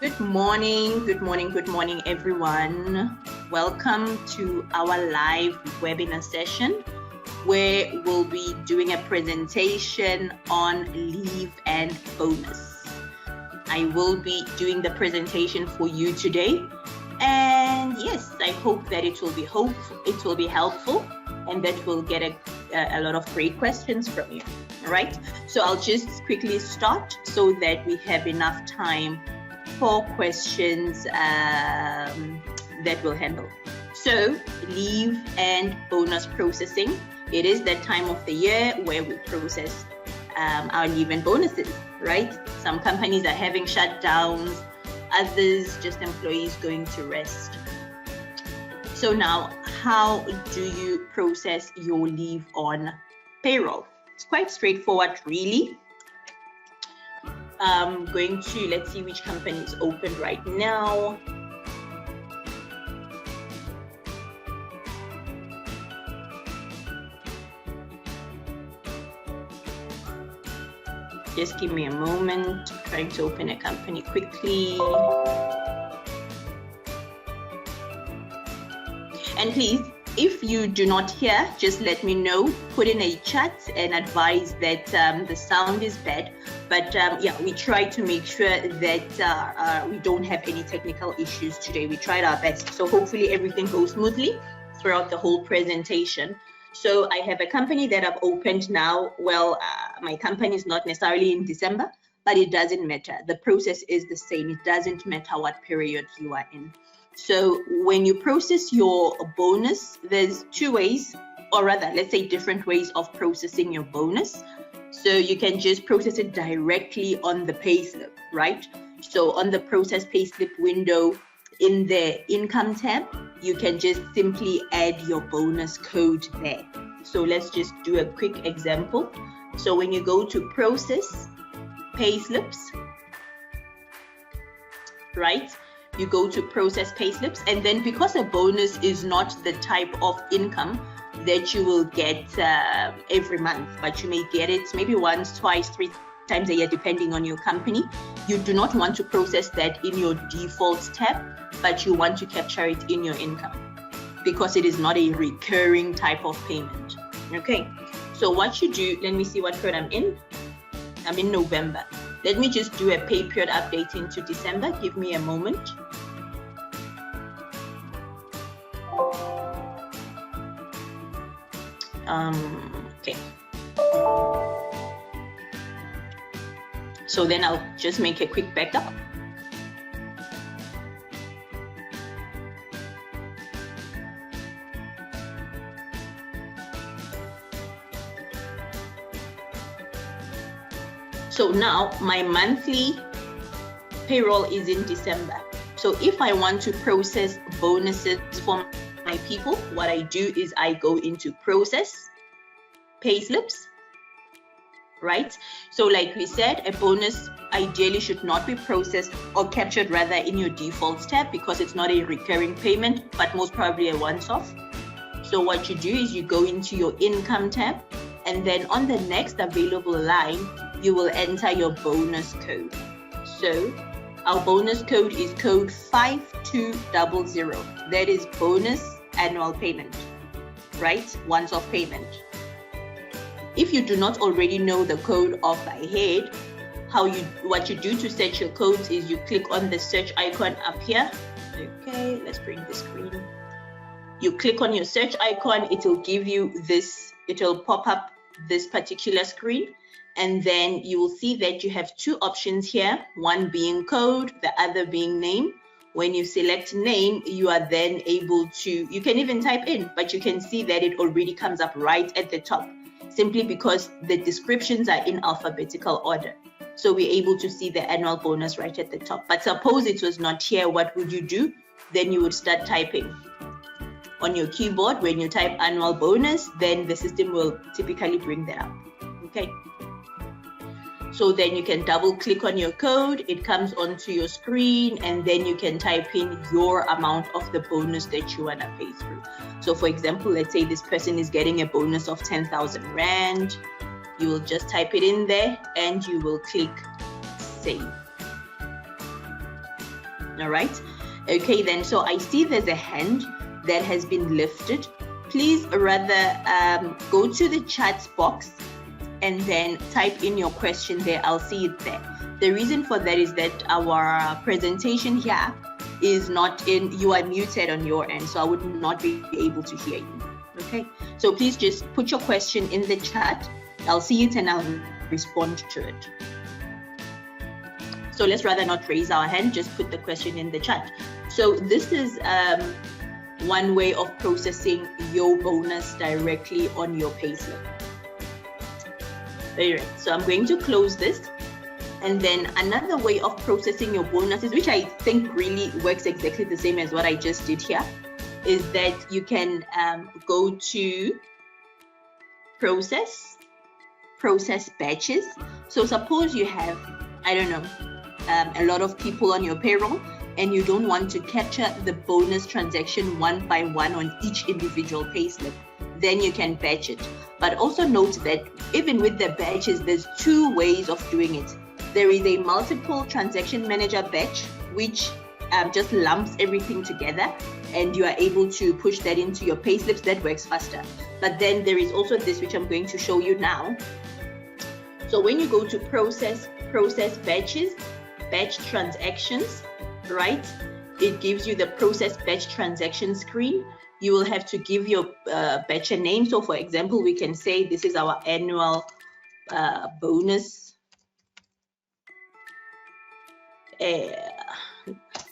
Good morning, everyone. Welcome to our live webinar session where we'll be doing a presentation on leave and bonus. I will be doing the presentation for you today, and yes, I hope that it will be helpful, and that we'll get a lot of great questions from you. All right, so I'll just quickly start so that we have enough time for questions that we'll handle. So, leave and bonus processing. It is that time of the year where we process our leave and bonuses, right? Some companies are having shutdowns, others just employees going to rest. So now, how do you process your leave on payroll? It's quite straightforward, really. I'm going to, let's see which company is open right now. Just give me a moment, trying to open a company quickly. And please, if you do not hear, just let me know, put in a chat and advise that the sound is bad. But yeah, we try to make sure that we don't have any technical issues today. We tried our best. So hopefully everything goes smoothly throughout the whole presentation. So I have a company that I've opened now. Well, my company is not necessarily in December, but it doesn't matter. The process is the same. It doesn't matter what period you are in. So when you process your bonus, there's two ways, or rather, let's say different ways of processing your bonus. So you can just process it directly on the payslip, right? So on the process payslip window in the income tab, you can just simply add your bonus code there. So let's just do a quick example. So when you go to process payslips, right? You go to process payslips, and then because a bonus is not the type of income that you will get every month, but you may get it maybe once, twice, 3 times a year, depending on your company. You do not want to process that in your default tab, but you want to capture it in your income because it is not a recurring type of payment. Okay, so what you do, let me see what period I'm in. I'm in November. Let me just do a pay period update into December. Give me a moment. Okay. So then I'll just make a quick backup. So now my monthly payroll is in December. So if I want to process bonuses for my people, what I do is I go into process payslips, right? So like we said, a bonus ideally should not be processed or captured rather in your default tab because it's not a recurring payment, but most probably a once-off. So what you do is you go into your income tab, and then on the next available line, you will enter your bonus code. So our bonus code is code 5200. That is bonus annual payment, right? Once-off payment. If you do not already know the code off by head, what you do to set your codes is you click on the search icon up here. Okay, let's bring the screen. You click on your search icon, it will give you this, it will pop up this particular screen, and then you will see that you have two options here, one being code, the other being name. When you select name, you are then able to, you can even type in, but you can see that it already comes up right at the top, simply because the descriptions are in alphabetical order. So we're able to see the annual bonus right at the top. But suppose it was not here, what would you do? Then you would start typing. On your keyboard, when you type annual bonus, then the system will typically bring that up. Okay. So then you can double click on your code, it comes onto your screen, and then you can type in your amount of the bonus that you want to pay through. So for example, let's say this person is getting a bonus of 10,000 Rand. You will just type it in there and you will click save. All right. Okay, then. So I see there's a hand that has been lifted. Please rather go to the chat box and then type in your question there. I'll see it there. The reason for that is that our presentation here is not in, you are muted on your end, so I would not be able to hear you. Okay, so please just put your question in the chat. I'll see it and I'll respond to it. So let's rather not raise our hand, just put the question in the chat. So this is one way of processing your bonus directly on your payslip. All right, so I'm going to close this. And then another way of processing your bonuses, which I think really works exactly the same as what I just did here, is that you can go to process batches. So suppose you have, I don't know, a lot of people on your payroll and you don't want to capture the bonus transaction one by one on each individual payslip, then you can batch it. But also note that even with the batches, there's two ways of doing it. There is a multiple transaction manager batch, which just lumps everything together and you are able to push that into your payslips. That works faster. But then there is also this, which I'm going to show you now. So when you go to process batches, batch transactions, right? It gives you the process batch transaction screen. You will have to give your batch a name. So for example, we can say this is our annual bonus.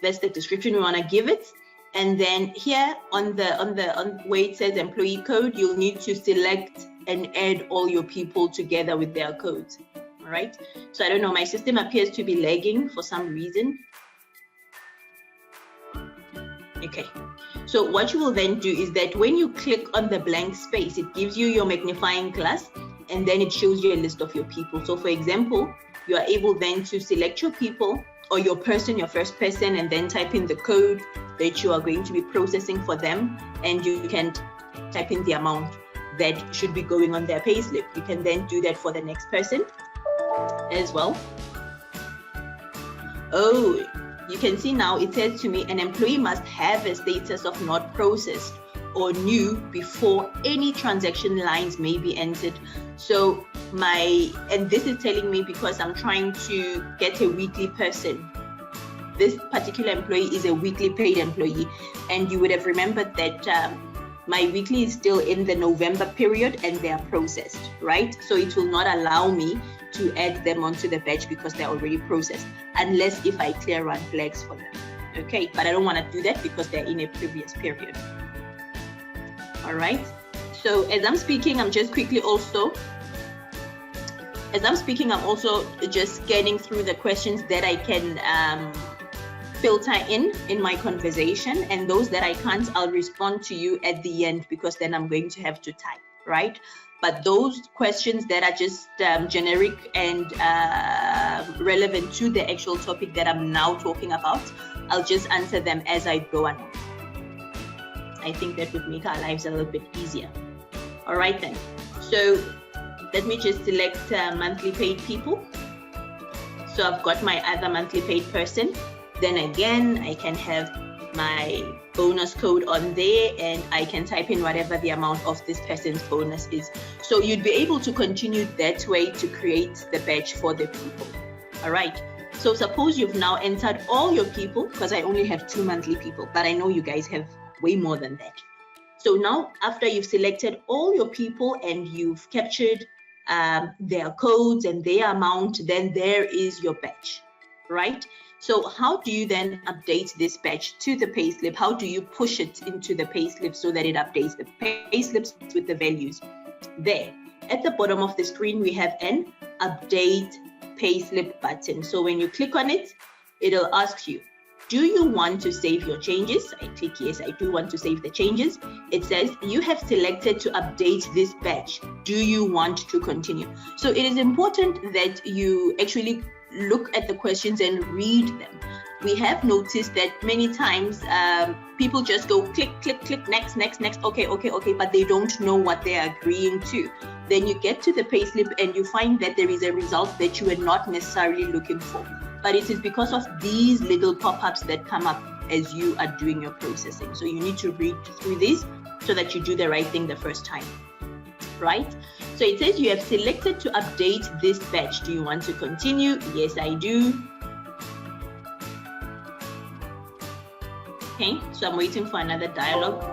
That's the description we want to give it. And then here on where it says employee code, you'll need to select and add all your people together with their codes. All right. So I don't know, my system appears to be lagging for some reason. Okay. So what you will then do is that when you click on the blank space, it gives you your magnifying glass and then it shows you a list of your people. So for example, you are able then to select your people or your person, your first person, and then type in the code that you are going to be processing for them. And you can type in the amount that should be going on their payslip. You can then do that for the next person as well. Oh, you can see now it says to me, an employee must have a status of not processed or new before any transaction lines may be entered. So and this is telling me because I'm trying to get a weekly person. This particular employee is a weekly paid employee, and you would have remembered that my weekly is still in the November period and they are processed, right? So it will not allow me to add them onto the batch because they're already processed, unless if I clear run flags for them. Okay, but I don't want to do that because they're in a previous period. All right, so as I'm speaking, I'm just scanning through the questions that I can filter in my conversation, and those that I can't, I'll respond to you at the end because then I'm going to have to type, right? But those questions that are just generic and relevant to the actual topic that I'm now talking about, I'll just answer them as I go along. I think that would make our lives a little bit easier. All right then. So let me just select monthly paid people. So I've got my other monthly paid person. Then again, I can have my bonus code on there and I can type in whatever the amount of this person's bonus is. So you'd be able to continue that way to create the batch for the people. All right. So suppose you've now entered all your people, because I only have 2 monthly people, but I know you guys have way more than that. So now after you've selected all your people and you've captured their codes and their amount, then there is your batch, right? So how do you then update this batch to the payslip? How do you push it into the payslip so that it updates the payslips with the values? There, at the bottom of the screen, we have an update payslip button. So when you click on it, it'll ask you, do you want to save your changes? I click yes, I do want to save the changes. It says you have selected to update this batch. Do you want to continue? So it is important that you actually look at the questions and read them. We have noticed that many times people just go click, click, click, next, next, next, okay, but they don't know what they're agreeing to. Then you get to the payslip and you find that there is a result that you were not necessarily looking for. but it is because of these little pop-ups that come up as you are doing your processing. So you need to read through this so that you do the right thing the first time, right? So it says you have selected to update this batch. Do you want to continue? Yes, I do. Okay, so I'm waiting for another dialogue.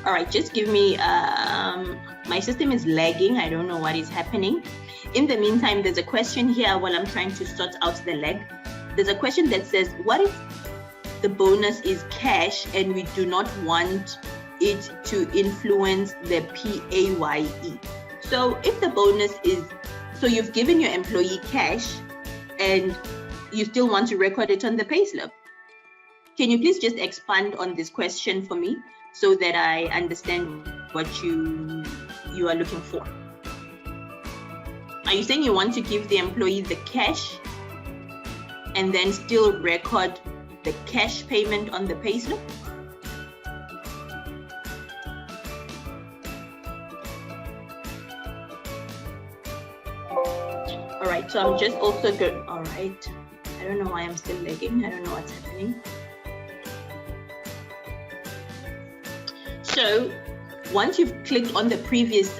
All right, just give me, my system is lagging. I don't know what is happening. In the meantime, there's a question here while I'm trying to sort out the lag. There's a question that says, what if the bonus is cash and we do not want it to influence the PAYE? So if the bonus is, so you've given your employee cash and you still want to record it on the payslip. Can you please just expand on this question for me so that I understand what you are looking for? Are you saying you want to give the employee the cash and then still record the cash payment on the payslip? All right, so I'm just also good. All right, I don't know why I'm still lagging. I don't know what's happening. So once you've clicked on the previous,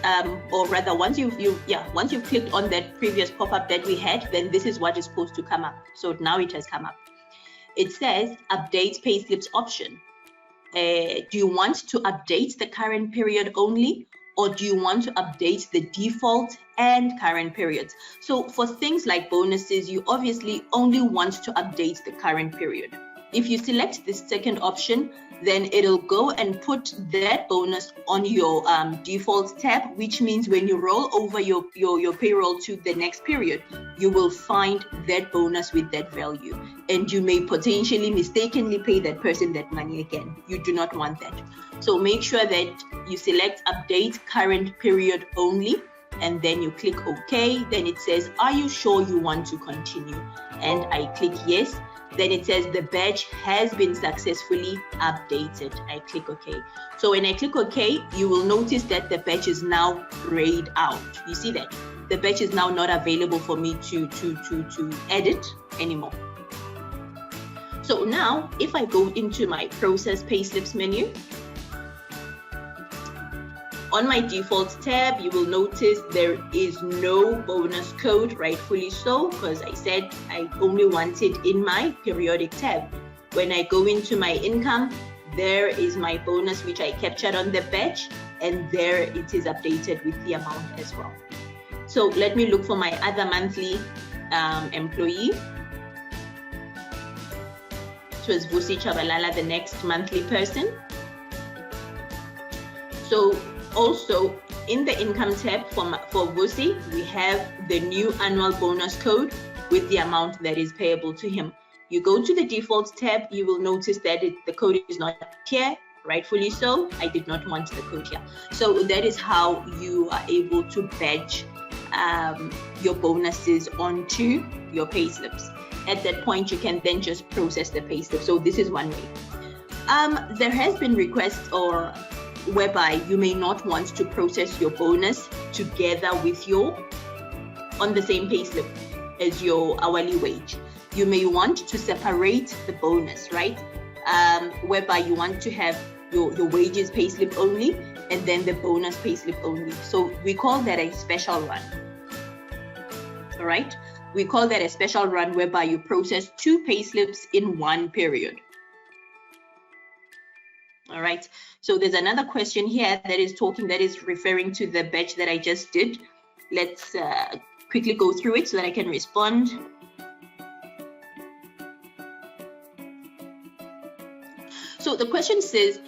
or rather, once you've clicked on that previous pop-up that we had, then this is what is supposed to come up. So now it has come up. It says update payslips option. Do you want to update the current period only, or do you want to update the default and current periods? So for things like bonuses, you obviously only want to update the current period. If you select this second option, then it'll go and put that bonus on your default tab, which means when you roll over your payroll to the next period, you will find that bonus with that value. And you may potentially mistakenly pay that person that money again. You do not want that. So make sure that you select update current period only, and then you click OK. Then it says, are you sure you want to continue? And I click yes. Then it says the badge has been successfully updated. I click OK. So when I click OK, you will notice that the badge is now grayed out. You see that? The badge is now not available for me to edit anymore. So now if I go into my process payslips menu, on my default tab, you will notice there is no bonus code, rightfully so, because I said I only want it in my periodic tab. When I go into my income, there is my bonus, which I captured on the badge, and there it is updated with the amount as well. So let me look for my other monthly employee. It was Vusi Chabalala, the next monthly person. So also in the income tab for Vusi, we have the new annual bonus code with the amount that is payable to him. You go to the default tab, you will notice that the code is not here, rightfully so. I did not want the code here. So that is how you are able to badge your bonuses onto your payslips. At that point, you can then just process the payslip. So this is one way. There has been requests or whereby you may not want to process your bonus together with on the same payslip as your hourly wage. You may want to separate the bonus, right? Whereby you want to have your wages payslip only and then the bonus payslip only. So we call that a special run. All right? We call that a special run whereby you process two payslips in one period. All right, so there's another question here that is referring to the batch that I just did. Let's quickly go through it so that I can respond. So the question says,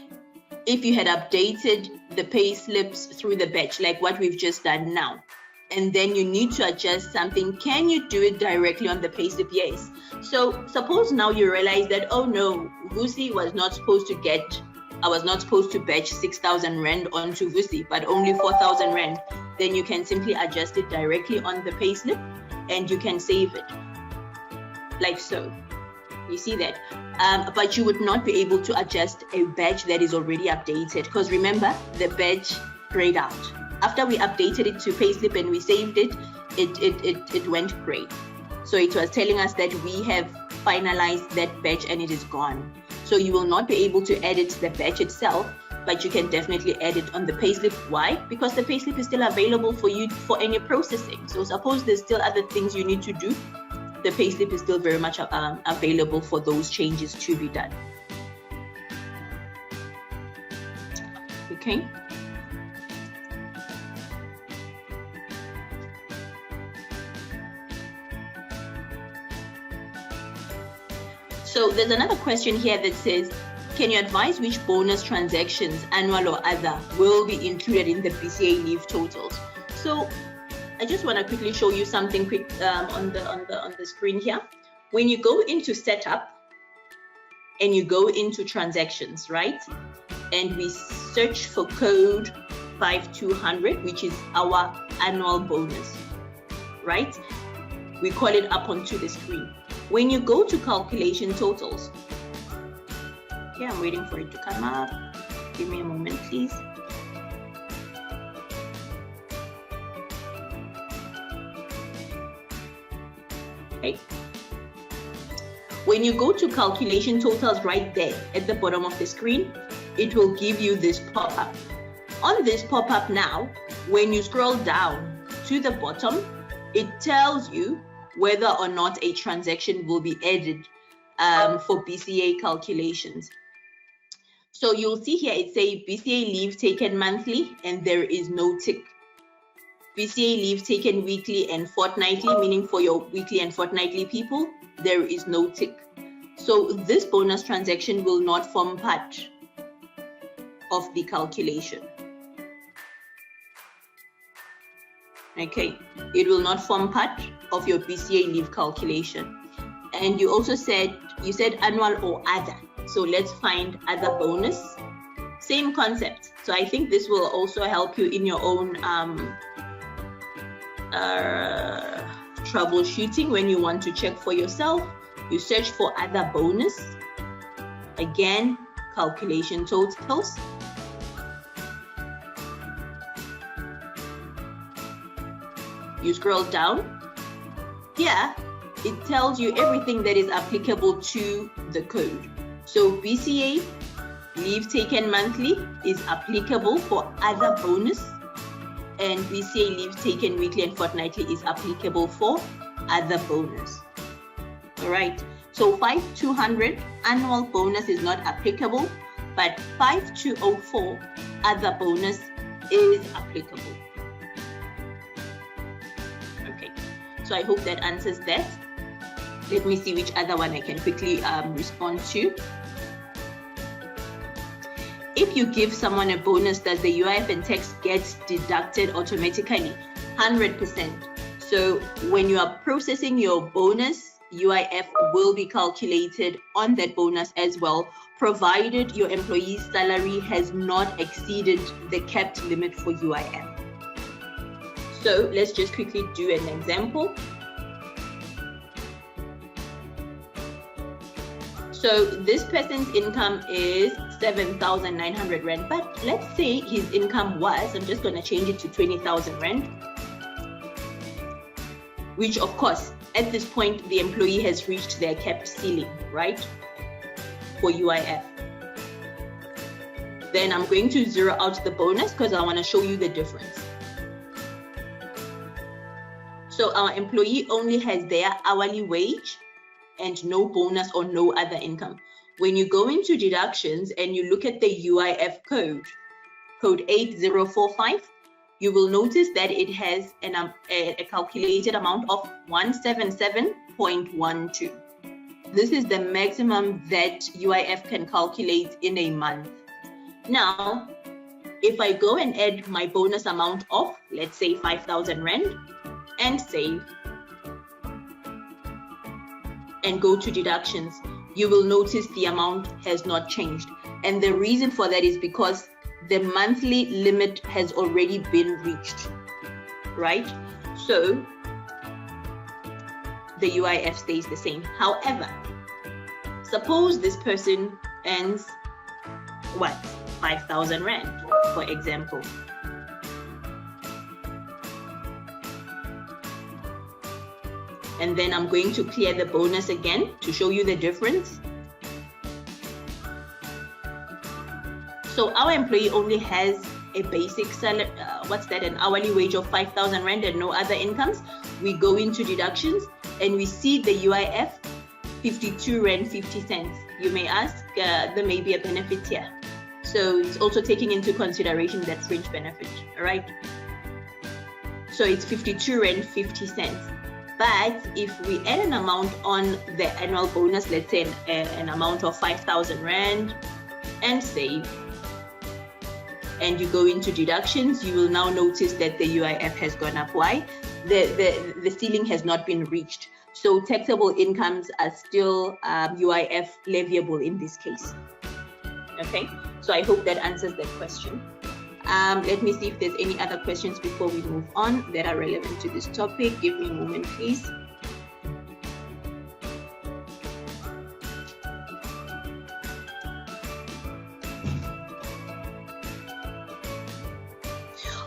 if you had updated the pay slips through the batch, like what we've just done now, and then you need to adjust something, can you do it directly on the payslip? Yes. So suppose now you realize that, oh no, Vusi was not supposed to get, I was not supposed to batch 6,000 Rand onto Vusi, but only 4,000 Rand. Then you can simply adjust it directly on the payslip and you can save it. Like so. You see that? But you would not be able to adjust a batch that is already updated, because remember, the batch grayed out. after we updated it to payslip and we saved it, it went gray. So it was telling us that we have finalized that batch and it is gone. So you will not be able to edit the batch itself, but you can definitely edit on the payslip. Why? Because the payslip is still available for you for any processing. So suppose there's still other things you need to do, the payslip is still very much available for those changes to be done. Okay. So there's another question here that says, can you advise which bonus transactions, annual or other, will be included in the BCA leave totals? So I just want to quickly show you something quick on the screen here. When you go into setup and you go into transactions, right? And we search for code 5200, which is our annual bonus, right? We call it up onto the screen. When you go to calculation totals, okay, I'm waiting for it to come up. Give me a moment, please. Okay. When you go to calculation totals right there at the bottom of the screen, it will give you this pop-up. On this pop-up now, when you scroll down to the bottom, it tells you whether or not a transaction will be added for BCA calculations. So you'll see here it says BCA leave taken monthly and there is no tick. BCA leave taken weekly and fortnightly, meaning for your weekly and fortnightly people, there is no tick. So this bonus transaction will not form part of the calculation. Okay, it will not form part of your BCA leave calculation. And you also said, annual or other. So let's find other bonus. Same concept. So I think this will also help you in your own troubleshooting when you want to check for yourself. You search for other bonus. Again, calculation totals. You scroll down. Here, it tells you everything that is applicable to the code. So BCA leave taken monthly is applicable for other bonus, and BCA leave taken weekly and fortnightly is applicable for other bonus. All right, so 5200 annual bonus is not applicable, but 5204 other bonus is applicable. Okay, so I hope that answers that. Let me see which other one I can quickly respond to. If you give someone a bonus, does the UIF and tax get deducted automatically? 100%. So when you are processing your bonus, UIF will be calculated on that bonus as well, provided your employee's salary has not exceeded the capped limit for UIF. So let's just quickly do an example. So this person's income is 7,900 Rand, but let's say his income was, I'm just going to change it to 20,000 Rand, which of course, at this point, the employee has reached their capped ceiling, right, for UIF. Then I'm going to zero out the bonus because I want to show you the difference. So our employee only has their hourly wage and no bonus or no other income. When you go into deductions and you look at the UIF code 8045, you will notice that it has a calculated amount of 177.12. This is the maximum that UIF can calculate in a month. Now, if I go and add my bonus amount of, let's say 5,000 Rand, and save, and go to deductions, you will notice the amount has not changed. And the reason for that is because the monthly limit has already been reached, right? So the UIF stays the same. However, suppose this person earns what? 5,000 Rand, for example. and then I'm going to clear the bonus again to show you the difference. So our employee only has a basic salary, an hourly wage of 5,000 Rand and no other incomes. We go into deductions and we see the UIF 52 Rand 50 cents. You may ask, there may be a benefit here. So it's also taking into consideration that fringe benefit, all right? So it's 52 Rand 50 cents. But if we add an amount on the annual bonus, let's say an amount of 5,000 Rand and save, and you go into deductions, you will now notice that the UIF has gone up. Why? The ceiling has not been reached. So taxable incomes are still UIF leviable in this case. Okay, so I hope that answers that question. Let me see if there's any other questions before we move on that are relevant to this topic. Give me a moment, please.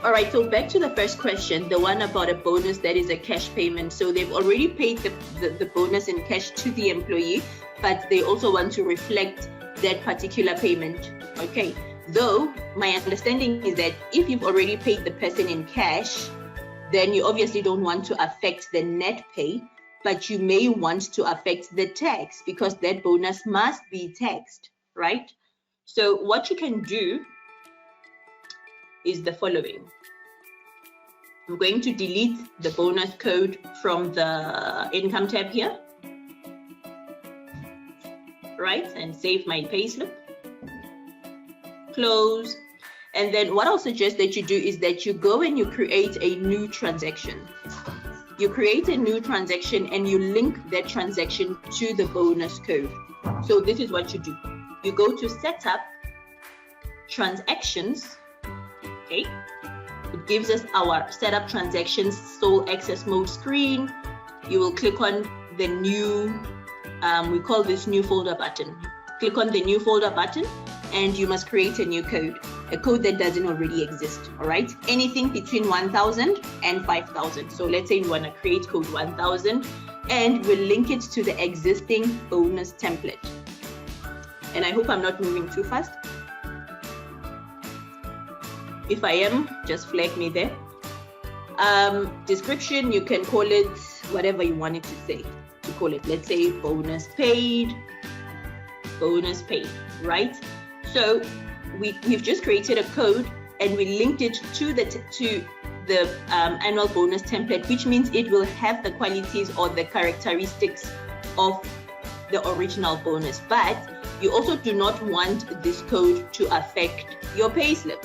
All right, so back to the first question, the one about a bonus that is a cash payment. So they've already paid the bonus in cash to the employee, but they also want to reflect that particular payment. Okay, though my understanding is that if you've already paid the person in cash, then you obviously don't want to affect the net pay, but you may want to affect the tax because that bonus must be taxed, right? So what you can do is the following. I'm going to delete the bonus code from the income tab here, right? And save my payslip, close. And then what I'll suggest that you do is that you go and you create a new transaction. You create a new transaction and you link that transaction to the bonus code. So this is what you do. You go to setup, transactions. Okay, it gives us our setup transactions sole access mode screen. You will click on the new, we call this new folder button. Click on the new folder button and you must create a new code, a code that doesn't already exist, all right? Anything between 1,000 and 5,000. So let's say we want to create code 1,000 and we'll link it to the existing bonus template. And I hope I'm not moving too fast. If I am, just flag me there. Description, you can call it whatever you want it to say. To call it, let's say bonus paid, right? So we've just created a code and we linked it to the annual bonus template, which means it will have the qualities or the characteristics of the original bonus. But you also do not want this code to affect your payslip.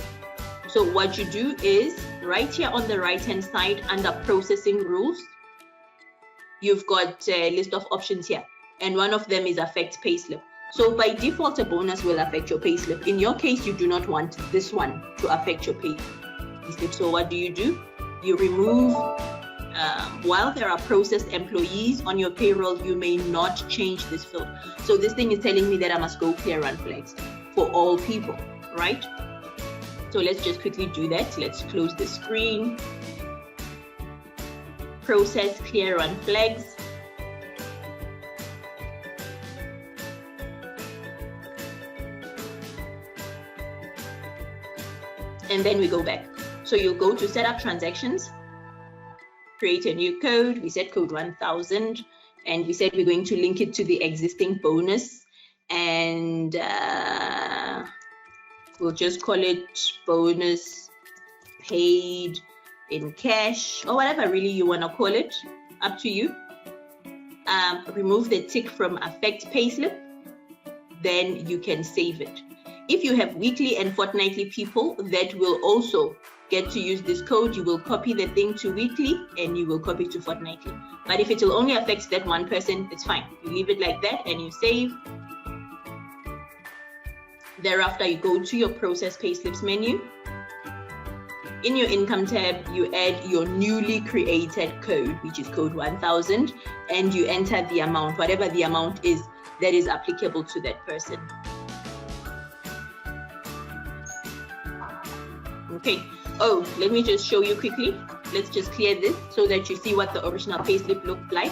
So what you do is right here on the right hand side under processing rules, you've got a list of options here and one of them is affect payslip. So by default, a bonus will affect your payslip. In your case, you do not want this one to affect your payslip. So what do? You remove, while there are processed employees on your payroll, you may not change this field. So this thing is telling me that I must go clear run flags for all people, right? So let's just quickly do that. Let's close the screen. Process clear run flags. And then we go back. So you'll go to setup transactions, create a new code. We set code 1,000 and we said we're going to link it to the existing bonus and we'll just call it bonus paid in cash or whatever really you want to call it, up to you. Remove the tick from affect payslip, then you can save it. If you have weekly and fortnightly people that will also get to use this code, you will copy the thing to weekly and you will copy to fortnightly. But if it will only affect that one person, it's fine. You leave it like that and you save. Thereafter, you go to your process payslips menu. In your income tab, you add your newly created code, which is code 1,000, and you enter the amount, whatever the amount is that is applicable to that person. Okay. Oh, let me just show you quickly. Let's just clear this so that you see what the original payslip looked like.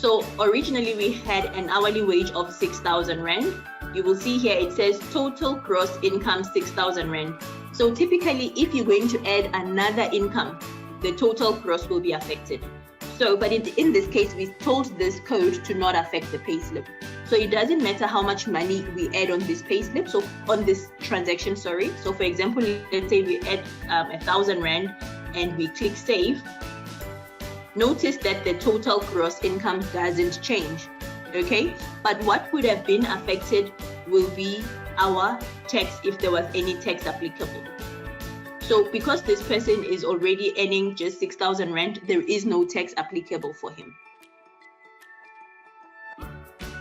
So originally we had an hourly wage of 6,000 Rand. You will see here it says total gross income 6,000 Rand. So typically if you're going to add another income, the total gross will be affected. So, but in this case, we told this code to not affect the payslip. So it doesn't matter how much money we add on this payslip, so on this transaction, sorry. So for example, let's say we add 1,000 Rand and we click save. Notice that the total gross income doesn't change, okay? But what would have been affected will be our tax, if there was any tax applicable. So because this person is already earning just 6,000 Rand, there is no tax applicable for him.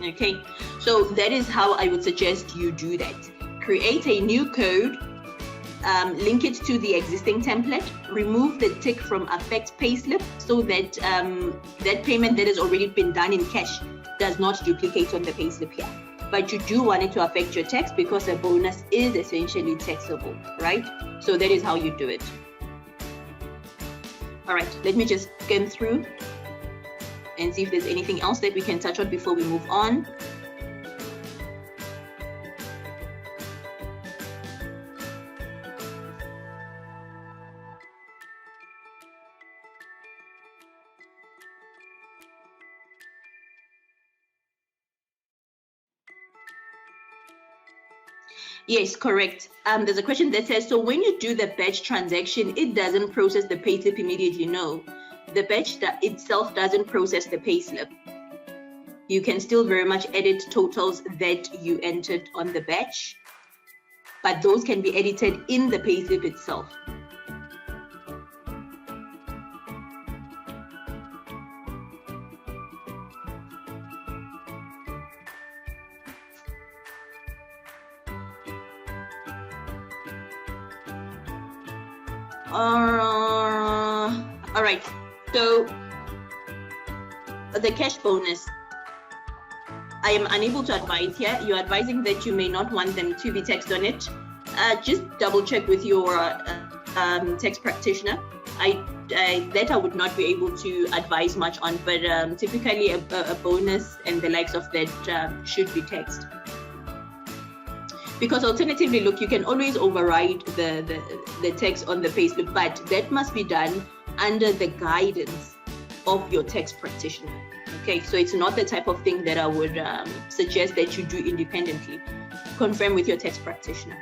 Okay, so that is how I would suggest you do that. Create a new code, link it to the existing template, remove the tick from affect payslip so that that payment that has already been done in cash does not duplicate on the payslip here. But you do want it to affect your tax because a bonus is essentially taxable, right? So that is how you do it. All right, let me just scan through and see if there's anything else that we can touch on before we move on. Yes, correct. There's a question that says, so when you do the batch transaction, it doesn't process the payslip immediately. No, the batch itself doesn't process the payslip. You can still very much edit totals that you entered on the batch, but those can be edited in the payslip itself. All right, so the cash bonus, I am unable to advise here. You're advising that you may not want them to be taxed on it. Just double check with your tax practitioner. That I would not be able to advise much on, but typically a bonus and the likes of that should be taxed. Because alternatively, look, you can always override the tax on the payslip, but that must be done under the guidance of your tax practitioner. Okay, so it's not the type of thing that I would suggest that you do independently. Confirm with your tax practitioner.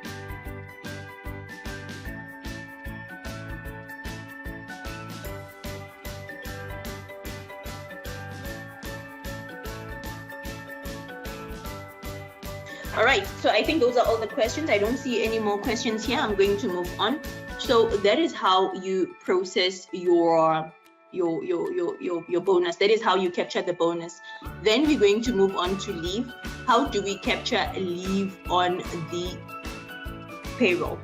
All right, so I think those are all the questions. I don't see any more questions here. I'm going to move on. So that is how you process your bonus. That is how you capture the bonus. Then we're going to move on to leave. How do we capture leave on the payroll?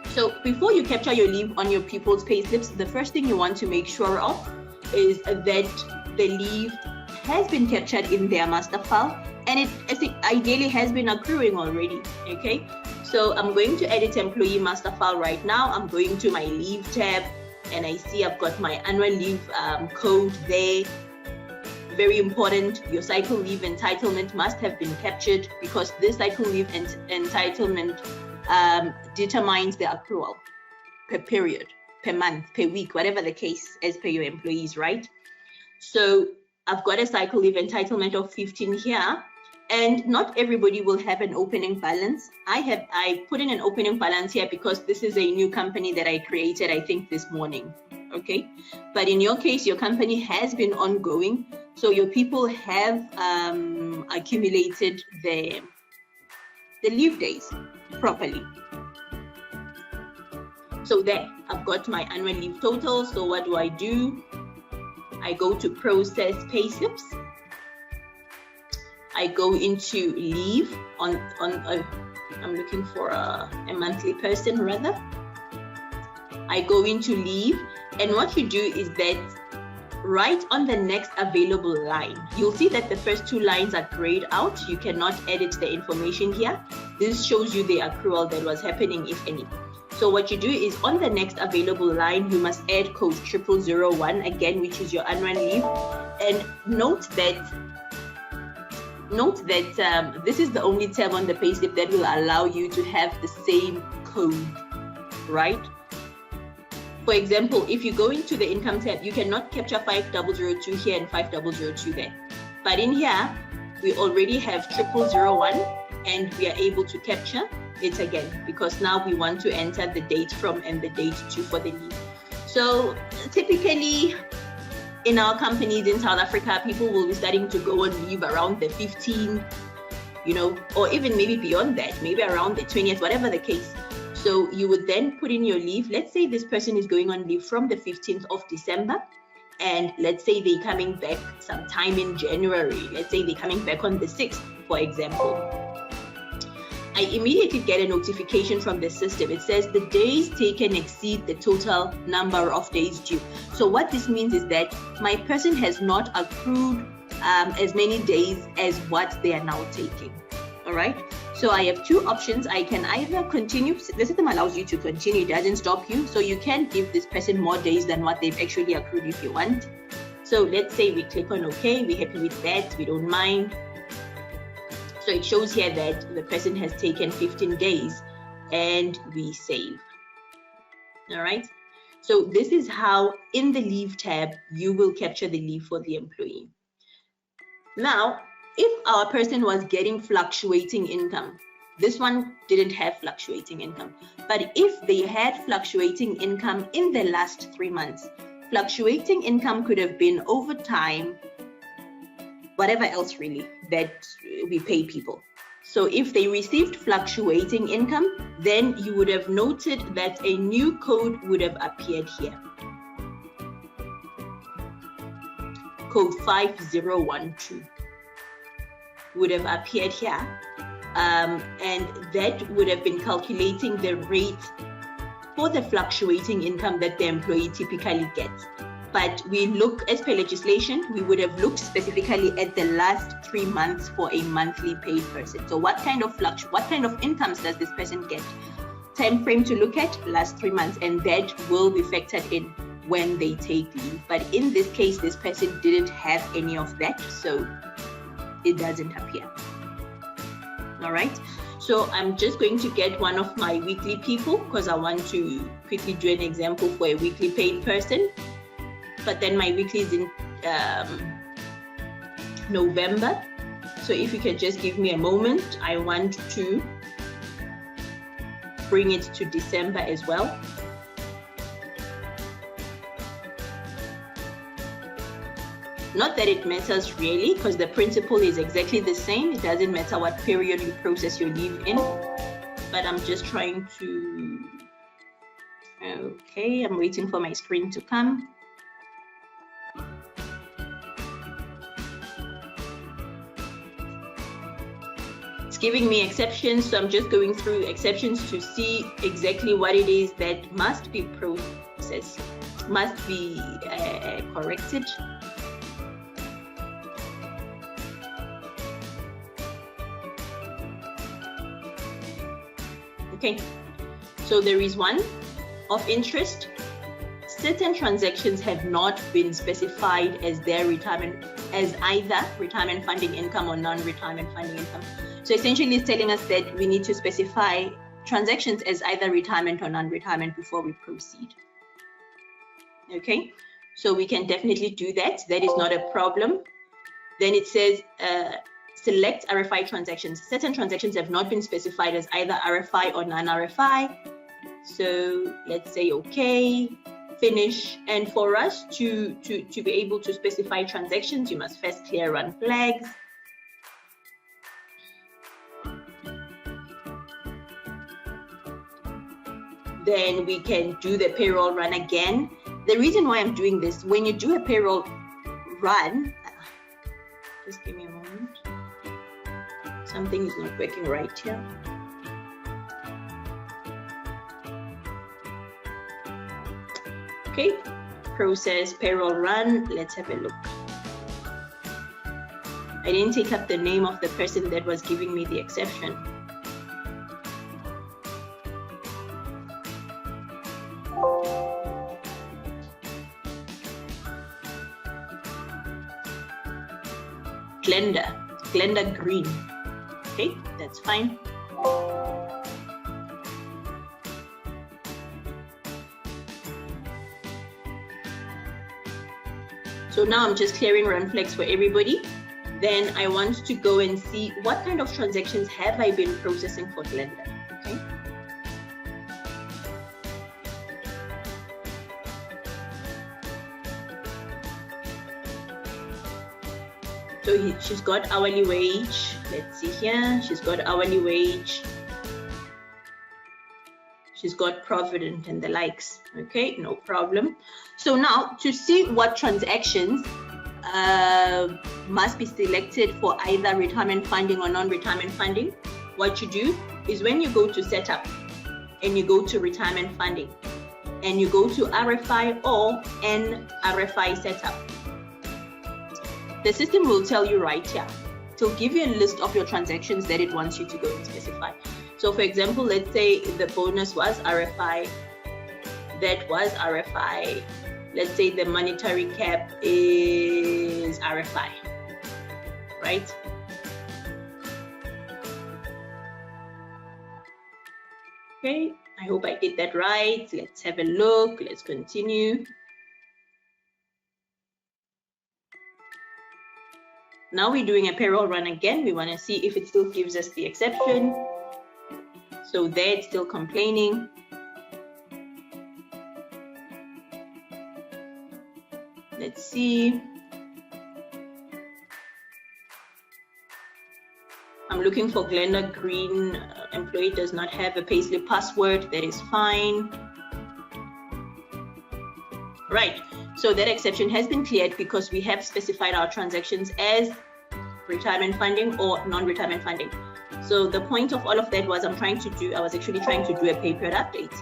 So before you capture your leave on your people's payslips, the first thing you want to make sure of is that the leave has been captured in their master file, and it ideally has been accruing already. Okay, so I'm going to edit employee master file right now. I'm going to my leave tab, and I see I've got my annual leave code there. Very important, your cycle leave entitlement must have been captured, because this cycle leave entitlement determines the accrual per period, per month, per week, whatever the case, as per your employees, right? So I've got a cycle leave entitlement of 15 here, and not everybody will have an opening balance. I put in an opening balance here because this is a new company that I created, I think this morning. Okay, but in your case, your company has been ongoing, so your people have accumulated the leave days properly. So there, I've got my annual leave total. So what do? I go to process payslips. I go into leave I'm looking for a monthly person rather. I go into leave, and what you do is that right on the next available line, you'll see that the first two lines are grayed out. You cannot edit the information here. This shows you the accrual that was happening, if any. So what you do is on the next available line, you must add code 0001 again, which is your annual leave. And note that this is the only tab on the payslip that will allow you to have the same code, right? For example, if you go into the income tab, you cannot capture 5002 here and 5002 there. But in here, we already have 0001 and we are able to capture it again because now we want to enter the date from and the date to for the leave. So typically in our companies in South Africa, people will be starting to go on leave around the 15th, you know, or even maybe beyond that, maybe around the 20th, whatever the case. So you would then put in your leave. Let's say this person is going on leave from the 15th of December, and let's say they're coming back sometime in January. Let's say they're coming back on the 6th, for example. I immediately get a notification from the system. It says the days taken exceed the total number of days due. So what this means is that my person has not accrued as many days as what they are now taking. All right. So I have two options. I can either continue. The system allows you to continue. It doesn't stop you. So you can give this person more days than what they've actually accrued if you want. So let's say we click on OK. We're happy with that. We don't mind. So it shows here that the person has taken 15 days and we save. All right. So this is how in the leave tab, you will capture the leave for the employee. Now, if our person was getting fluctuating income, this one didn't have fluctuating income. But if they had fluctuating income in the last 3 months, fluctuating income could have been overtime, whatever else really that we pay people. So if they received fluctuating income, then you would have noted that a new code would have appeared here. Code 5012 would have appeared here, and that would have been calculating the rate for the fluctuating income that the employee typically gets. But we look, as per legislation, we would have looked specifically at the last 3 months for a monthly paid person. So what kind of incomes does this person get? Time frame to look at, last 3 months, and that will be factored in when they take leave. But in this case, this person didn't have any of that, so it doesn't appear. All right. So I'm just going to get one of my weekly people because I want to quickly do an example for a weekly paid person. But then my weekly is in November. So if you can just give me a moment, I want to bring it to December as well. Not that it matters really, because the principle is exactly the same. It doesn't matter what period you process your leave in, but I'm just trying to, okay, I'm waiting for my screen to come. It's giving me exceptions, so I'm just going through exceptions to see exactly what it is that must be processed, must be corrected. Okay, so there is one of interest. Certain transactions have not been specified as their retirement, as either retirement funding income or non-retirement funding income. So essentially it's telling us that we need to specify transactions as either retirement or non-retirement before we proceed. Okay, so we can definitely do that. That is not a problem. Then it says, select RFI transactions. Certain transactions have not been specified as either RFI or non-RFI. So let's say okay, finish. And for us to be able to specify transactions, you must first clear run flags. Then we can do the payroll run again. The reason why I'm doing this, when you do a payroll run, just give me a moment. Something is not working right here. Okay, process payroll run. Let's have a look. I didn't take up the name of the person that was giving me the exception. Glenda Green. Okay, that's fine. So now I'm just clearing run flags for everybody. Then I want to go and see what kind of transactions have I been processing for Glenda. Okay. So she's got hourly wage. Let's see here. She's got hourly wage. She's got provident and the likes. Okay, no problem. So now to see what transactions must be selected for either retirement funding or non-retirement funding, what you do is when you go to setup and you go to retirement funding and you go to RFI or NRFI setup, the system will tell you right here. It will give you a list of your transactions that it wants you to go and specify. So for example, let's say the bonus was RFI, that was RFI. Let's say the monetary cap is RFI, right? Okay, I hope I did that right. Let's have a look. Let's continue. Now we're doing a payroll run again. We want to see if it still gives us the exception. So there it's still complaining. Let's see. I'm looking for Glenda Green. Employee does not have a payslip password. That is fine. Right. So that exception has been cleared because we have specified our transactions as retirement funding or non-retirement funding. So the point of all of that was I was actually trying to do a pay period update.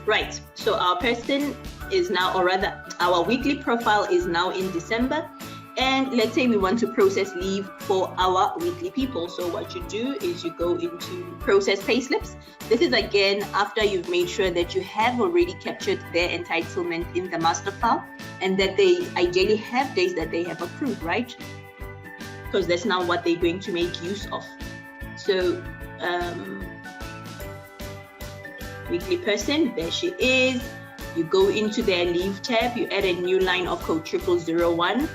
Right, so our person is now, or rather our weekly profile is now in December, and let's say we want to process leave for our weekly people. So what you do is you go into process payslips. This is again after you've made sure that you have already captured their entitlement in the master file and that they ideally have days that they have approved, right? Because that's now what they're going to make use of. So weekly person, there she is. You go into their leave tab, you add a new line of code 0001.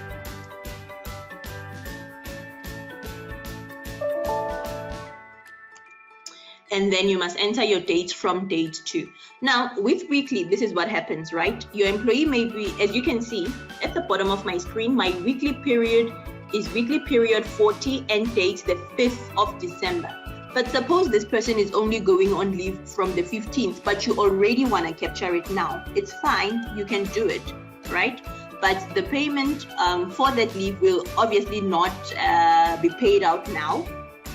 And then you must enter your date from date 2. Now with weekly, this is what happens, right? Your employee may be, as you can see at the bottom of my screen, my weekly period is weekly period 40 and date the 5th of December. But suppose this person is only going on leave from the 15th, but you already want to capture it now. It's fine, you can do it, right? But the payment for that leave will obviously not be paid out now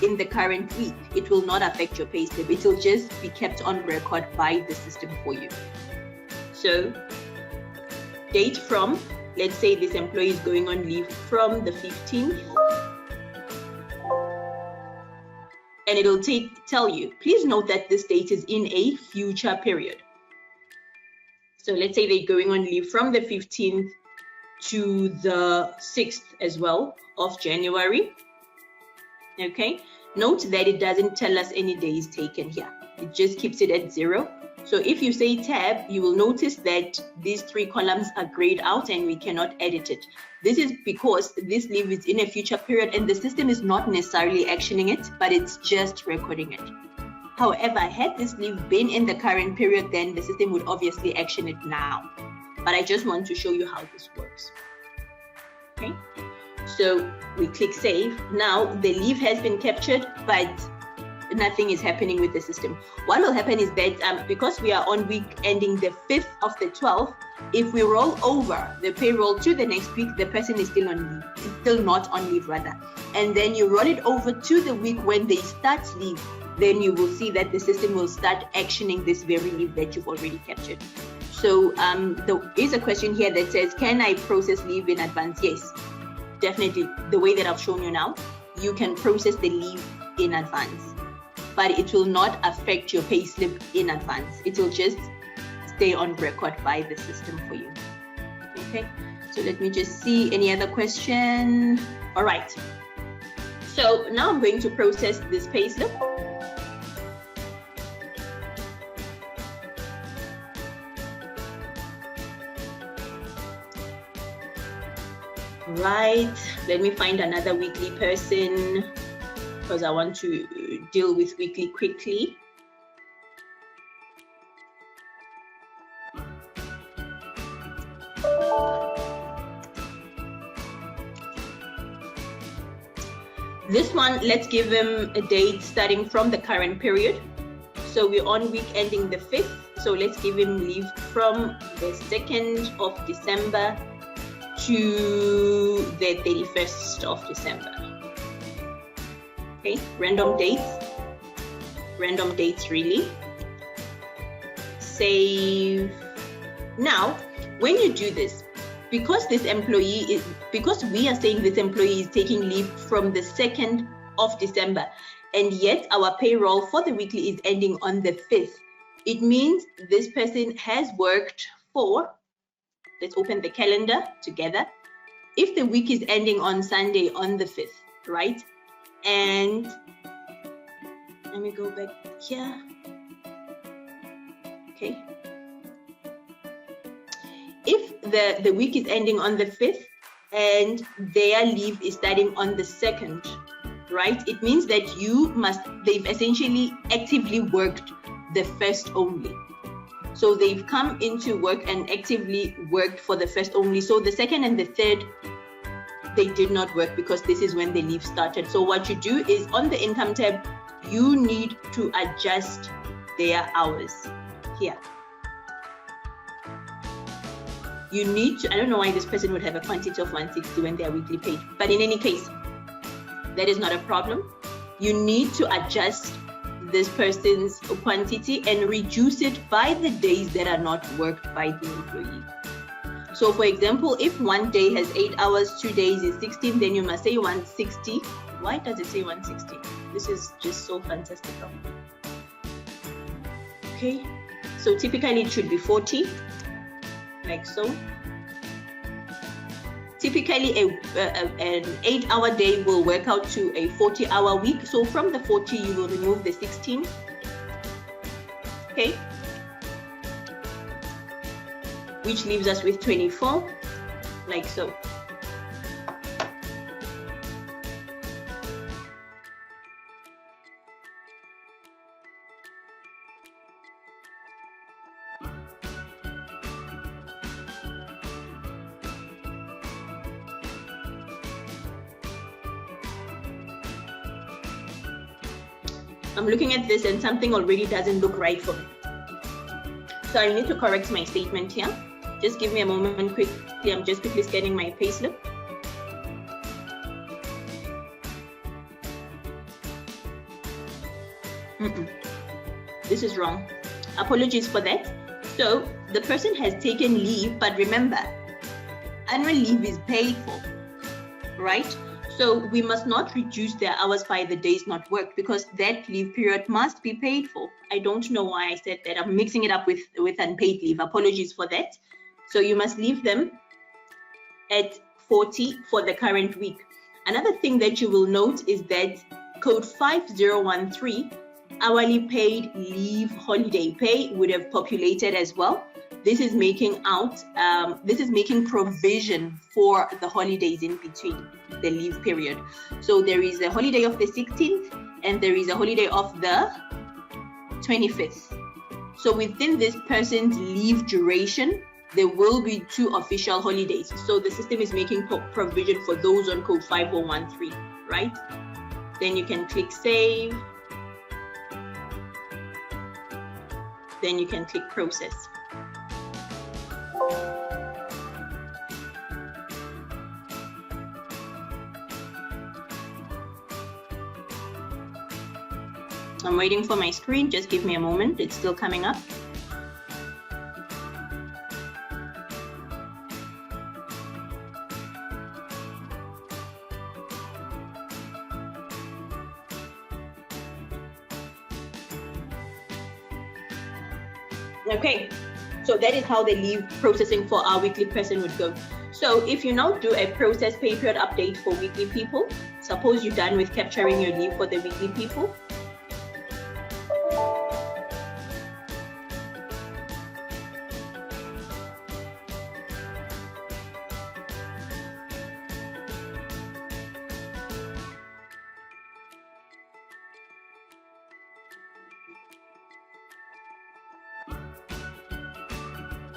in the current week. It will not affect your payslip. It will just be kept on record by the system for you. So date from, let's say this employee is going on leave from the 15th. And it'll tell you, please note that this date is in a future period. So let's say they're going on leave from the 15th to the 6th as well of January. Okay, note that it doesn't tell us any days taken here. It just keeps it at 0. So if you say tab, you will notice that these 3 columns are grayed out and we cannot edit it. This is because this leave is in a future period and the system is not necessarily actioning it, but it's just recording it. However, had this leave been in the current period, then the system would obviously action it now. But I just want to show you how this works. Okay, so we click save. Now the leave has been captured, but nothing is happening with the system. What will happen is that because we are on week ending the 5th of the 12th, if we roll over the payroll to the next week, the person is still on leave. It's still not on leave rather. And then you roll it over to the week when they start leave, then you will see that the system will start actioning this very leave that you've already captured. So there is a question here that says, can I process leave in advance? Yes. definitely the way that I've shown you now, you can process the leave in advance, but it will not affect your payslip in advance. It will just stay on record by the system for you. Okay, so let me just see any other question. All right, so now I'm going to process this payslip. Right, let me find another weekly person because I want to deal with weekly quickly. This one, let's give him a date starting from the current period. So we're on week ending the 5th. So let's give him leave from the 2nd of December to the 31st of December. Okay, random dates really. Save. Now, when you do this, because we are saying this employee is taking leave from the 2nd of December, and yet our payroll for the weekly is ending on the 5th, it means this person has worked for, let's open the calendar together. If the week is ending on Sunday on the 5th, right? And let me go back here. Okay. If the week is ending on the 5th and their leave is starting on the 2nd, right? It means that they've essentially actively worked the 1st only. So they've come into work and actively worked for the 1st only. So the 2nd and the 3rd, they did not work because this is when the leave started. So what you do is on the income tab, you need to adjust their hours here. You need to, I don't know why this person would have a quantity of 160 when they are weekly paid, but in any case, that is not a problem. You need to adjust this person's quantity and reduce it by the days that are not worked by the employee. So for example, if one day has 8 hours, 2 days is 16, then you must say 160. Why does it say 160? This is just so fantastic. Okay, so typically it should be 40, like so. Typically an 8-hour day will work out to a 40-hour week. So from the 40, you will remove the 16. Okay. Which leaves us with 24, like so. I'm looking at this and something already doesn't look right for me. So I need to correct my statement here. Just give me a moment quickly. I'm just quickly scanning my payslip. This is wrong. Apologies for that. So the person has taken leave, but remember, annual leave is paid for, right? So we must not reduce their hours by the days not worked because that leave period must be paid for. I don't know why I said that. I'm mixing it up with unpaid leave. Apologies for that. So you must leave them at 40 for the current week. Another thing that you will note is that code 5013, hourly paid leave holiday pay, would have populated as well. This is making provision for the holidays in between the leave period. So there is a holiday of the 16th and there is a holiday of the 25th. So within this person's leave duration, there will be 2 official holidays. So the system is making provision for those on code 5013, right? Then you can click save. Then you can click process. I'm waiting for my screen. Just give me a moment. It's still coming up. Okay, so that is how the leave processing for our weekly person would go. So if you now do a process pay period update for weekly people, suppose you're done with capturing your leave for the weekly people.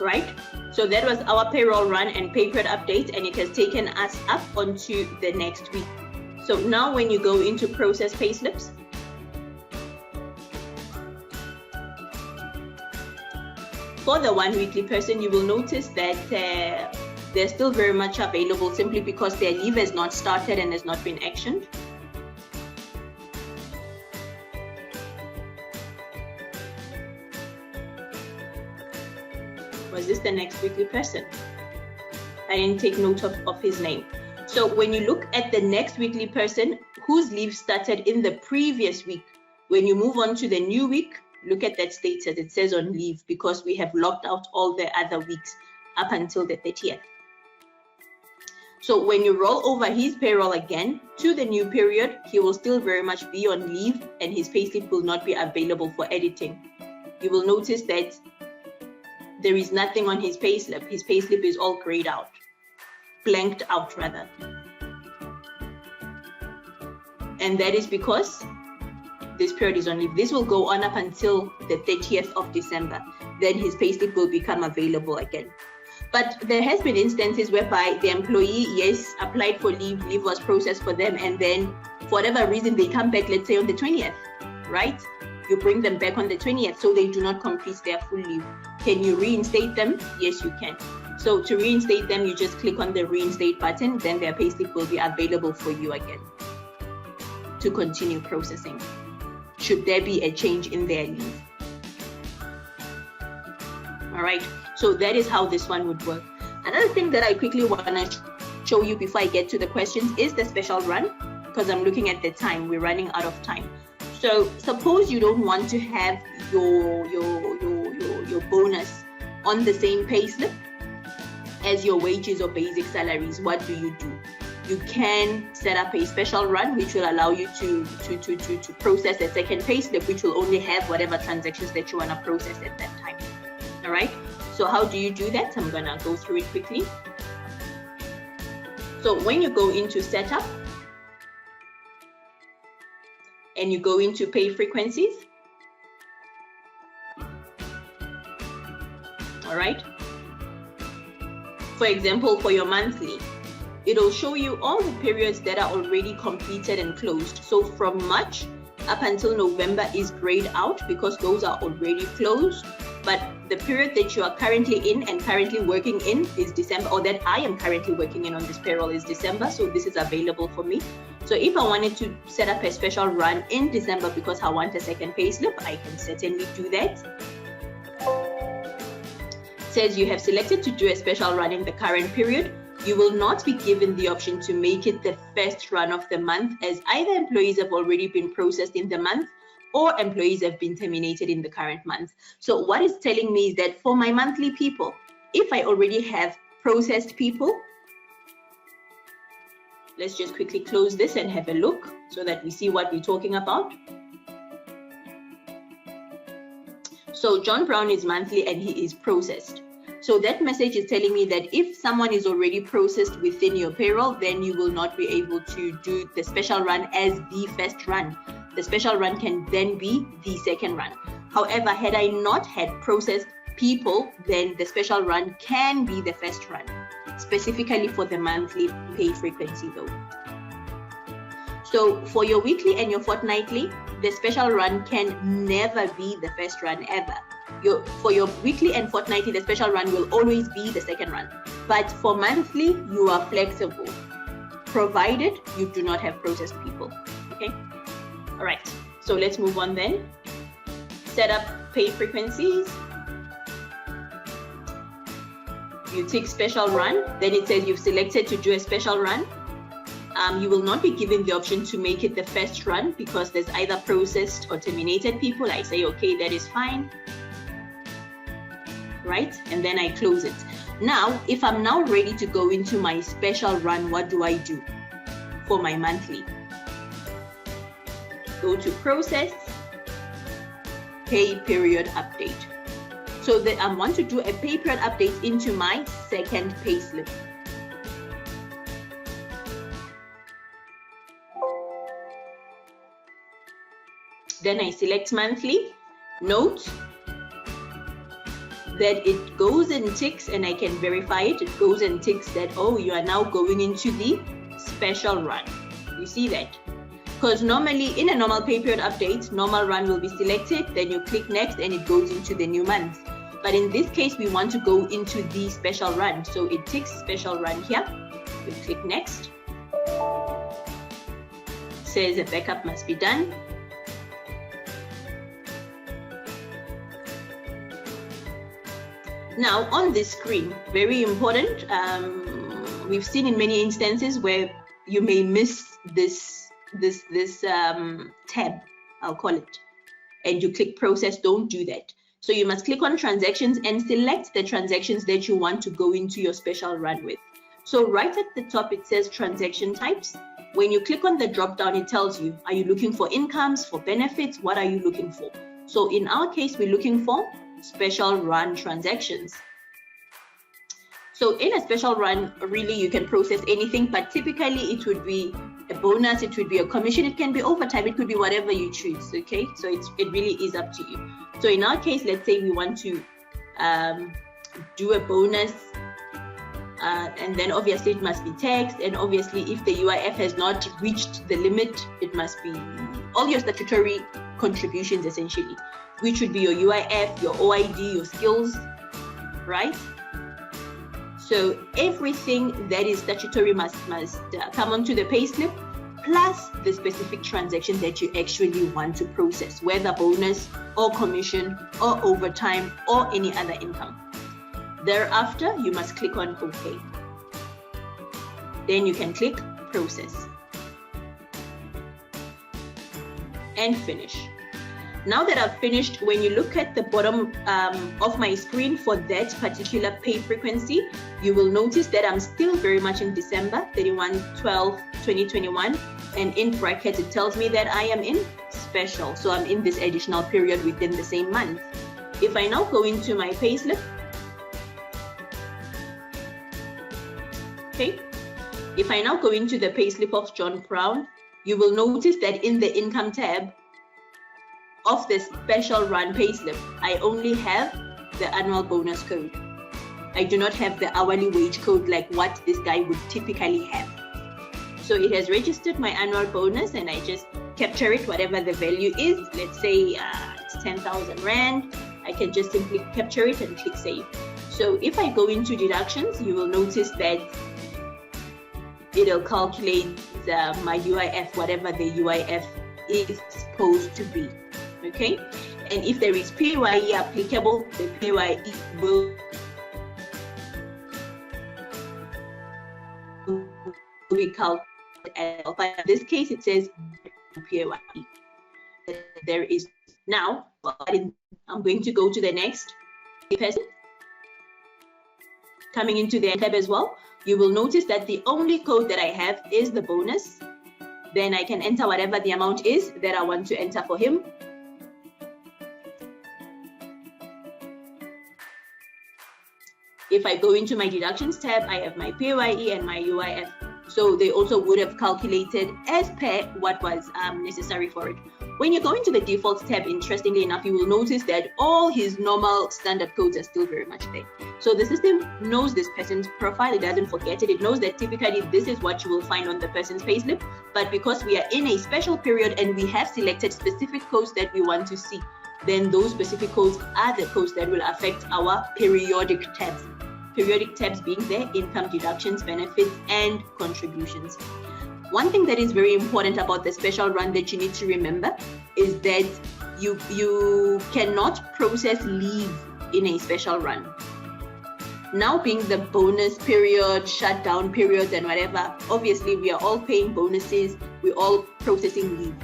Right? So that was our payroll run and pay period update, and it has taken us up onto the next week. So now when you go into process payslips, for the 1 weekly person, you will notice that they're still very much available simply because their leave has not started and has not been actioned. Was this the next weekly person? I didn't take note of his name. So when you look at the next weekly person whose leave started in the previous week, when you move on to the new week, look at that status. It says on leave because we have locked out all the other weeks up until the 30th. So when you roll over his payroll again to the new period, he will still very much be on leave and his payslip will not be available for editing. You will notice that there is nothing on his payslip. His payslip is all grayed out, blanked out rather. And that is because this period is on leave. This will go on up until the 30th of December. Then his payslip will become available again. But there has been instances whereby the employee, yes, applied for leave was processed for them, and then for whatever reason they come back, let's say on the 20th, right? You bring them back on the 20th, so they do not complete their full leave. Can you reinstate them? Yes, you can. So to reinstate them, you just click on the reinstate button, then their payslip will be available for you again to continue processing, should there be a change in their leave. All right, so that is how this one would work. Another thing that I quickly want to show you before I get to the questions is the special run, because I'm looking at the time, we're running out of time. So suppose you don't want to have your bonus on the same payslip as your wages or basic salaries. What do? You can set up a special run which will allow you to process a second payslip, which will only have whatever transactions that you want to process at that time. All right. So how do you do that? I'm gonna go through it quickly. So when you go into setup, and you go into pay frequencies. All right. For example, for your monthly, it'll show you all the periods that are already completed and closed. So from March up until November is grayed out because those are already closed. But the period that you are currently in and currently working in is December, or that I am currently working in on this payroll is December. So this is available for me. So if I wanted to set up a special run in December because I want a second payslip, I can certainly do that. It says you have selected to do a special run in the current period. You will not be given the option to make it the first run of the month, as either employees have already been processed in the month or employees have been terminated in the current month. So what it's telling me is that for my monthly people, if I already have processed people, let's just quickly close this and have a look so that we see what we're talking about. So John Brown is monthly and he is processed. So that message is telling me that if someone is already processed within your payroll, then you will not be able to do the special run as the first run. The special run can then be the second run. However, had I not had processed people, then the special run can be the first run, specifically for the monthly pay frequency though. So for your weekly and your fortnightly, the special run can never be the first run ever. For your weekly and fortnightly, the special run will always be the second run. But for monthly, you are flexible, provided you do not have processed people, okay? All right, so let's move on then. Set up pay frequencies. You tick special run, then it says you've selected to do a special run. You will not be given the option to make it the first run because there's either processed or terminated people. I say, okay, that is fine. right? And then I close it. Now, if I'm now ready to go into my special run, what do I do for my monthly? Go to process, pay period update. So that I want to do a pay period update into my second payslip. Then I select monthly. Note that it goes and ticks, and I can verify it. It goes and ticks that, oh, you are now going into the special run. You see that? Because normally in a normal pay period update, normal run will be selected, then you click next and it goes into the new month. But in this case, we want to go into the special run. So it ticks special run here. You click next. Says a backup must be done. Now on this screen, very important, we've seen in many instances where you may miss this tab, I'll call it, and you click process. Don't do that. So you must click on transactions and select the transactions that you want to go into your special run with. So right at the top, it says transaction types. When you click on the drop down, it tells you, are you looking for incomes, for benefits? What are you looking for? So in our case, we're looking for special run transactions. So in a special run, really you can process anything, but typically it would be a bonus, it would be a commission, it can be overtime, it could be whatever you choose. Okay, so it really is up to you. So in our case, let's say we want to do a bonus, and then obviously it must be taxed, and obviously if the UIF has not reached the limit, it must be all your statutory contributions essentially, which would be your UIF, your OID, your skills, right? So everything that is statutory must come onto the payslip, plus the specific transaction that you actually want to process, whether bonus or commission or overtime or any other income. Thereafter, you must click on OK. Then you can click process and finish. Now that I've finished, when you look at the bottom of my screen for that particular pay frequency, you will notice that I'm still very much in December 31/12/2021, and in brackets it tells me that I am in special, so I'm in this additional period within the same month. If I now go into my payslip, okay, if I now go into the payslip of John Brown, you will notice that in the income tab of the special run payslip, I only have the annual bonus code. I do not have the hourly wage code like what this guy would typically have. So it has registered my annual bonus, and I just capture it, whatever the value is. Let's say it's 10,000 Rand. I can just simply capture it and click save. So if I go into deductions, you will notice that it'll calculate my UIF, whatever the UIF is supposed to be. Okay, and if there is PAYE applicable, the PAYE will be calculated. But in this case, it says PAYE. There is now. I'm going to go to the next person. Coming into the tab as well, you will notice that the only code that I have is the bonus. Then I can enter whatever the amount is that I want to enter for him. If I go into my deductions tab, I have my PAYE and my UIF. So they also would have calculated as per what was necessary for it. When you go into the default tab, interestingly enough, you will notice that all his normal standard codes are still very much there. So the system knows this person's profile, it doesn't forget it. It knows that typically this is what you will find on the person's payslip. But because we are in a special period and we have selected specific codes that we want to see, then those specific codes are the codes that will affect our periodic tabs. Periodic tabs being their income, deductions, benefits, and contributions. One thing that is very important about the special run that you need to remember is that you cannot process leave in a special run. Now being the bonus period, shutdown periods, and whatever, obviously we are all paying bonuses, we're all processing leave.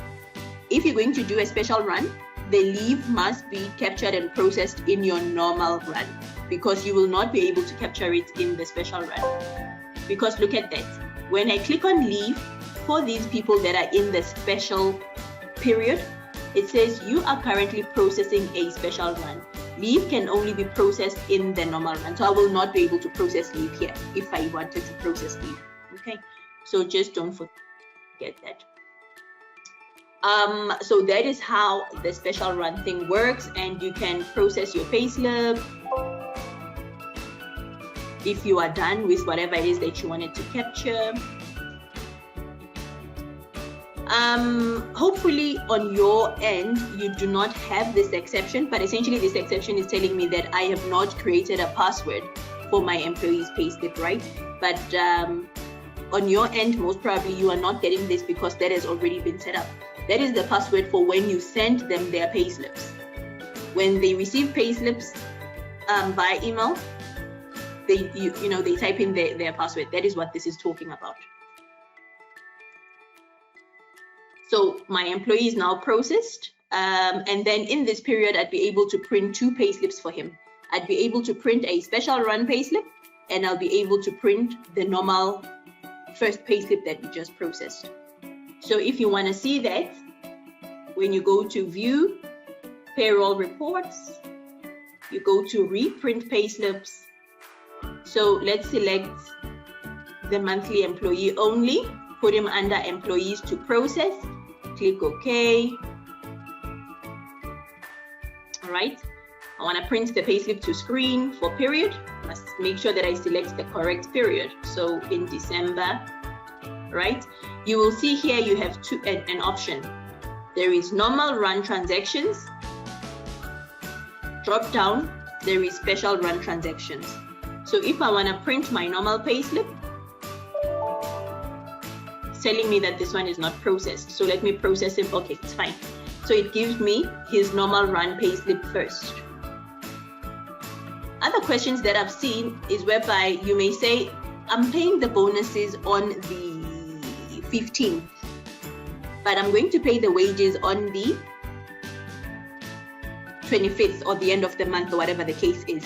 If you're going to do a special run, the leave must be captured and processed in your normal run. because you will not be able to capture it in the special run. Because look at that. When I click on leave, for these people that are in the special period, it says you are currently processing a special run. Leave can only be processed in the normal run. So I will not be able to process leave here if I wanted to process leave. Okay, so just don't forget that. So that is how the special run thing works, and you can process your payslip if you are done with whatever it is that you wanted to capture. Hopefully on your end you do not have this exception, but essentially this exception is telling me that I have not created a password for my employee's payslip, right? But on your end, most probably you are not getting this because that has already been set up. That is the password for when you send them their payslips. When they receive payslips via email, they they type in their password. That is what this is talking about. So my employee is now processed, and then in this period, I'd be able to print 2 payslips for him. I'd be able to print a special run payslip, and I'll be able to print the normal first payslip that we just processed. So if you want to see that, when you go to view payroll reports, you go to reprint payslips. So let's select the monthly employee only, put him under employees to process, click OK. All right, I want to print the payslip to screen for period. Must make sure that I select the correct period. So in December, right? You will see here you have an option. There is normal run transactions. Drop down, there is special run transactions. So if I want to print my normal payslip, it's telling me that this one is not processed. So let me process him. Okay, it's fine. So it gives me his normal run payslip first. Other questions that I've seen is whereby you may say, I'm paying the bonuses on the 15th, but I'm going to pay the wages on the 25th or the end of the month or whatever the case is.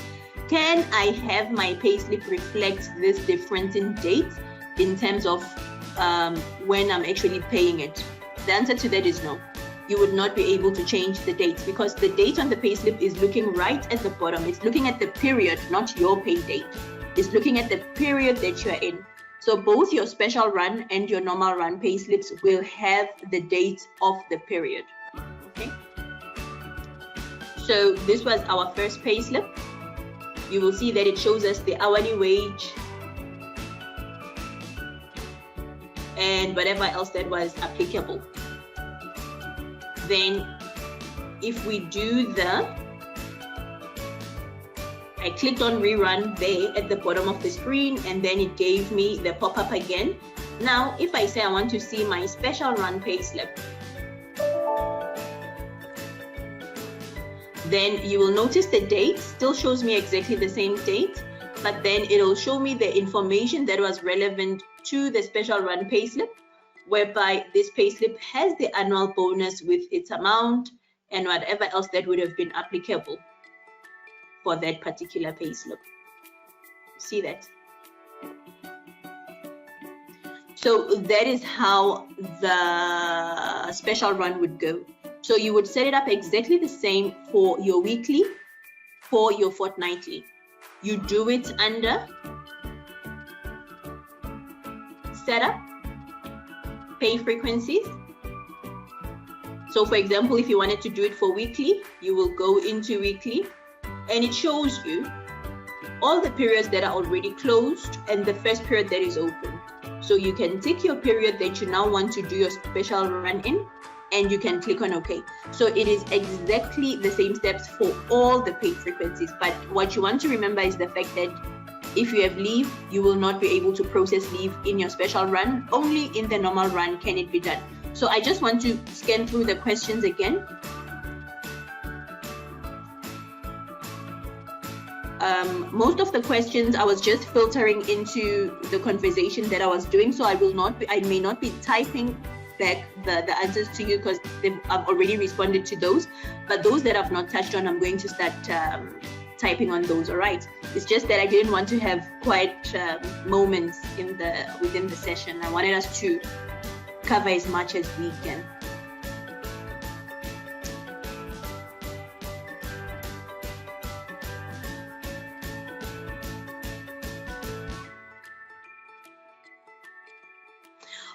Can I have my payslip reflect this difference in dates in terms of when I'm actually paying it? The answer to that is no. You would not be able to change the dates because the date on the payslip is looking right at the bottom. It's looking at the period, not your pay date. It's looking at the period that you're in. So both your special run and your normal run payslips will have the date of the period. Okay. So this was our first payslip. You will see that it shows us the hourly wage and whatever else that was applicable. Then if we do I clicked on rerun there at the bottom of the screen, and then it gave me the pop-up again. Now, if I say I want to see my special run payslip, then you will notice the date still shows me exactly the same date, but then it'll show me the information that was relevant to the special run payslip, whereby this payslip has the annual bonus with its amount and whatever else that would have been applicable for that particular payslip. See that? So that is how the special run would go. So you would set it up exactly the same for your weekly, for your fortnightly. You do it under setup, pay frequencies. So for example, if you wanted to do it for weekly, you will go into weekly, and it shows you all the periods that are already closed and the first period that is open. So you can take your period that you now want to do your special run in, and you can click on OK. So it is exactly the same steps for all the pay frequencies. But what you want to remember is the fact that if you have leave, you will not be able to process leave in your special run. Only in the normal run can it be done. So I just want to scan through the questions again. Most of the questions I was just filtering into the conversation that I was doing, so I may not be typing back the answers to you because I've already responded to those, but those that I've not touched on, I'm going to start typing on those. All right, it's just that I didn't want to have quiet moments within the session. I wanted us to cover as much as we can.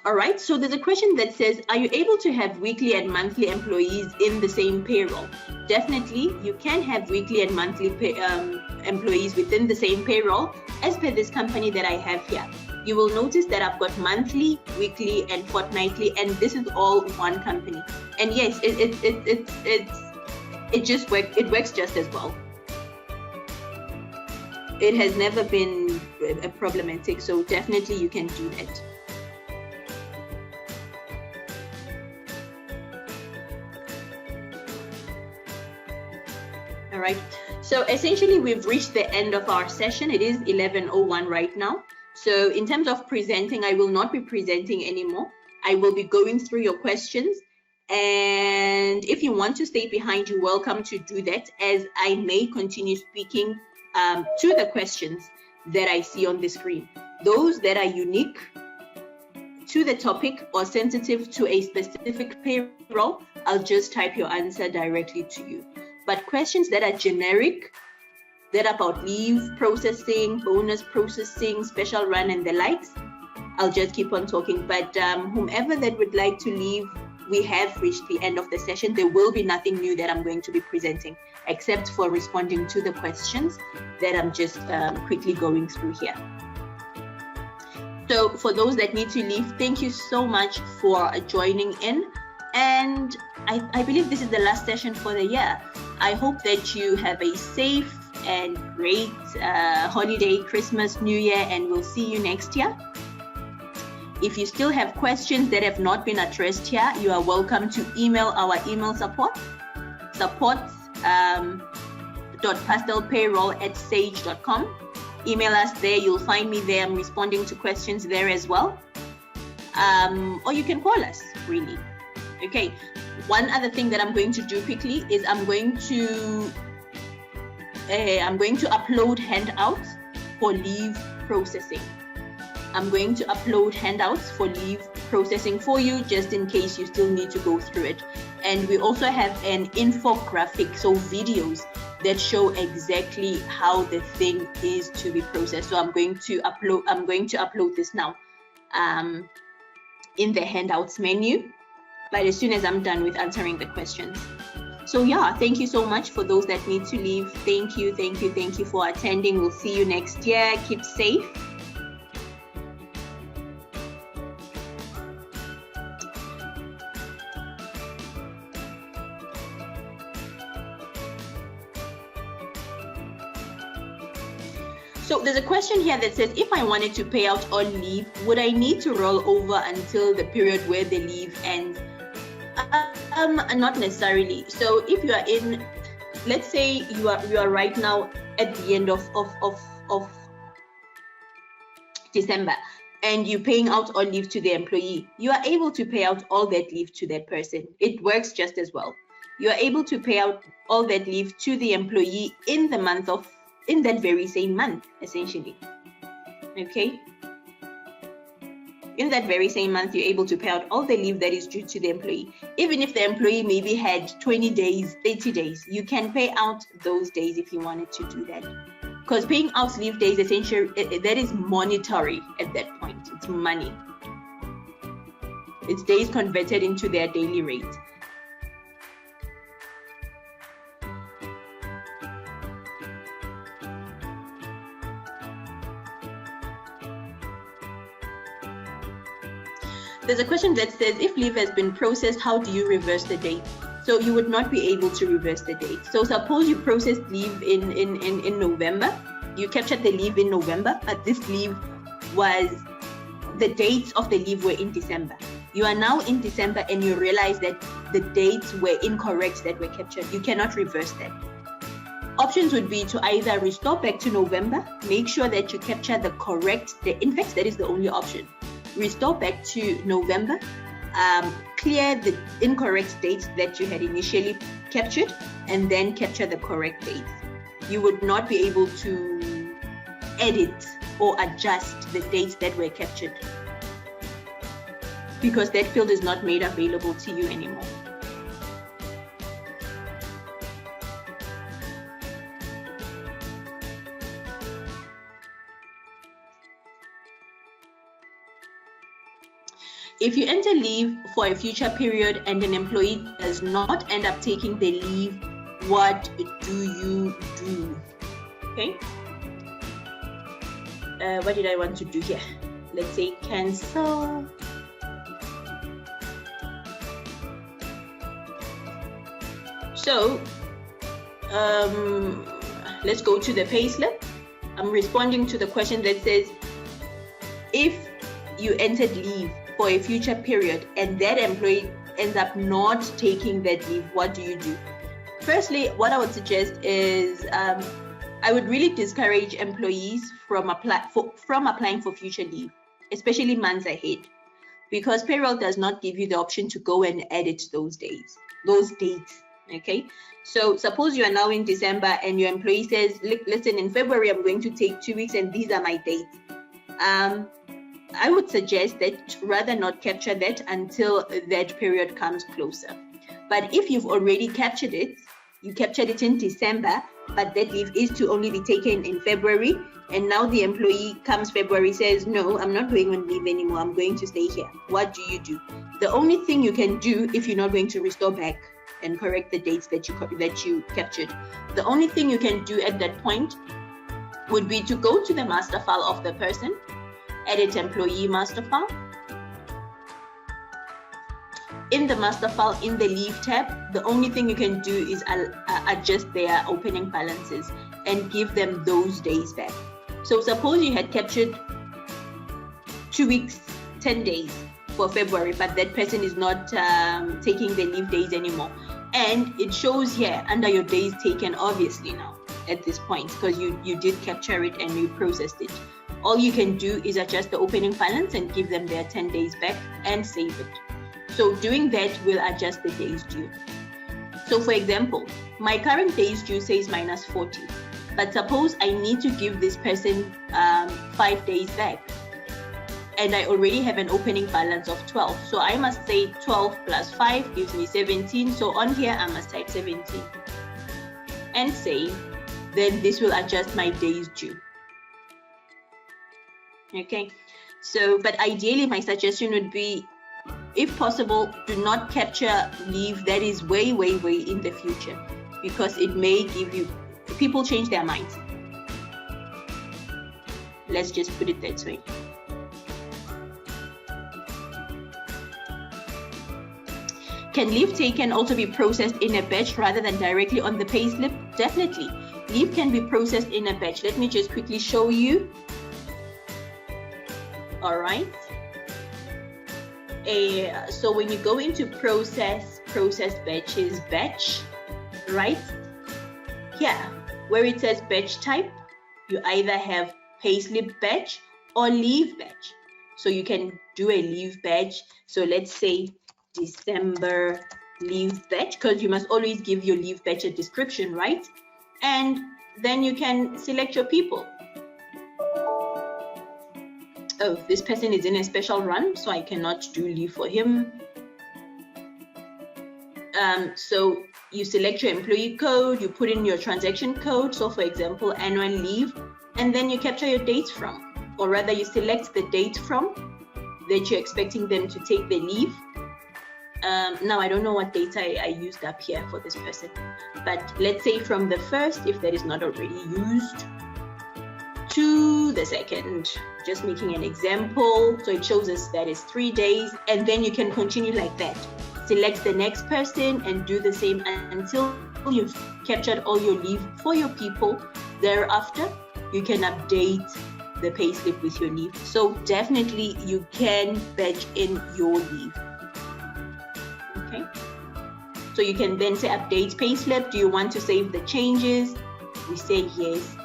All right, so there's a question that says, are you able to have weekly and monthly employees in the same payroll? Definitely, you can have weekly and monthly employees within the same payroll, as per this company that I have here. You will notice that I've got monthly, weekly, and fortnightly, and this is all one company. And yes, it works just as well. It has never been problematic, so definitely you can do that. All right, so essentially we've reached the end of our session. It is 11:01 right now. So in terms of presenting, I will not be presenting anymore. I will be going through your questions. And if you want to stay behind, you're welcome to do that, as I may continue speaking to the questions that I see on the screen. Those that are unique to the topic or sensitive to a specific payroll, I'll just type your answer directly to you. But questions that are generic, that are about leave processing, bonus processing, special run, and the likes, I'll just keep on talking. But whomever that would like to leave, we have reached the end of the session. There will be nothing new that I'm going to be presenting, except for responding to the questions that I'm just quickly going through here. So for those that need to leave, thank you so much for joining in. And I believe this is the last session for the year. I hope that you have a safe and great holiday, Christmas, New Year, and we'll see you next year. If you still have questions that have not been addressed here, you are welcome to email our email support pastelpayroll@sage.com. Email us there. You'll find me there. I'm responding to questions there as well. Or you can call us, really. Okay, one other thing that I'm going to do quickly is I'm going to upload handouts for leave processing. I'm going to upload handouts for leave processing for you, just in case you still need to go through it. And we also have an infographic, so videos that show exactly how the thing is to be processed. So I'm going to upload this now in the handouts menu, but as soon as I'm done with answering the questions. So yeah, thank you so much for those that need to leave. Thank you for attending. We'll see you next year. Keep safe. So there's a question here that says, if I wanted to pay out all leave, would I need to roll over until the period where the leave ends? Not necessarily. So if you are in, let's say you are right now at the end of December, and you're paying out all leave to the employee, you are able to pay out all that leave to that person. It works just as well. You are able to pay out all that leave to the employee in that very same month, essentially. Okay, in that very same month, you're able to pay out all the leave that is due to the employee. Even if the employee maybe had 20 days, 30 days, you can pay out those days if you wanted to do that. Because paying out leave days, essentially, that is monetary at that point. It's money. It's days converted into their daily rate. There's a question that says, if leave has been processed, how do you reverse the date? So you would not be able to reverse the date. So suppose you processed leave in November, you captured the leave in November, but this leave was, the dates of the leave were in December. You are now in December and you realize that the dates were incorrect that were captured. You cannot reverse that. Options would be to either restore back to November, make sure that you capture the correct, in fact, that is the only option. Restore back to November, clear the incorrect dates that you had initially captured, and then capture the correct dates. you would not be able to edit or adjust the dates that were captured, because that field is not made available to you anymore. If you enter leave for a future period and an employee does not end up taking the leave, what do you do? Okay. What did I want to do here? Let's say cancel. So let's go to the payslip. I'm responding to the question that says, if you entered leave for a future period and that employee ends up not taking that leave, what do you do? Firstly, what I would suggest is I would really discourage employees from applying for future leave, especially months ahead, because payroll does not give you the option to go and edit those dates. Okay, so suppose you are now in December and your employee says, listen, in February I'm going to take 2 weeks and these are my dates. I would suggest that rather not capture that until that period comes closer. But if you've already captured it, you captured it in December, but that leave is to only be taken in February, and now the employee comes February, says, no, I'm not going on leave anymore, I'm going to stay here. What do you do? The only thing you can do, if you're not going to restore back and correct the dates that you captured, the only thing you can do at that point would be to go to the master file of the person, edit employee master file. In the master file, in the leave tab, the only thing you can do is adjust their opening balances and give them those days back. So suppose you had captured 2 weeks, 10 days for February, but that person is not taking the leave days anymore. And it shows here under your days taken, obviously now at this point, because you did capture it and you processed it. All you can do is adjust the opening balance and give them their 10 days back and save it. So doing that will adjust the days due. So for example, my current days due says minus 40, but suppose I need to give this person 5 days back, and I already have an opening balance of 12. So I must say 12 plus 5 gives me 17. So on here, I must type 17 and save. Then this will adjust my days due. Okay, so but ideally my suggestion would be, if possible, do not capture leave that is way in the future, because it may give you, people change their minds. Let's just put it that way. Can leave taken also be processed in a batch rather than directly on the payslip? Definitely. Leave can be processed in a batch. Let me just quickly show you. All right. So when you go into process batches, batch, right? Here, where it says batch type, you either have payslip batch or leave batch. So you can do a leave batch. So let's say December leave batch, because you must always give your leave batch a description, right? And then you can select your people. Oh, this person is in a special run, so I cannot do leave for him. So you select your employee code, you put in your transaction code, so for example, annual leave, and then you capture your dates from, or rather you select the date from that you're expecting them to take the leave. Now I don't know what data I used up here for this person, but let's say from the 1st, if that is not already used, to the 2nd, just making an example. So it shows us that is 3 days, and then you can continue like that. Select the next person and do the same until you've captured all your leave for your people. Thereafter, you can update the payslip with your leave. So definitely you can batch in your leave. Okay. So you can then say update payslip. Do you want to save the changes? We say yes.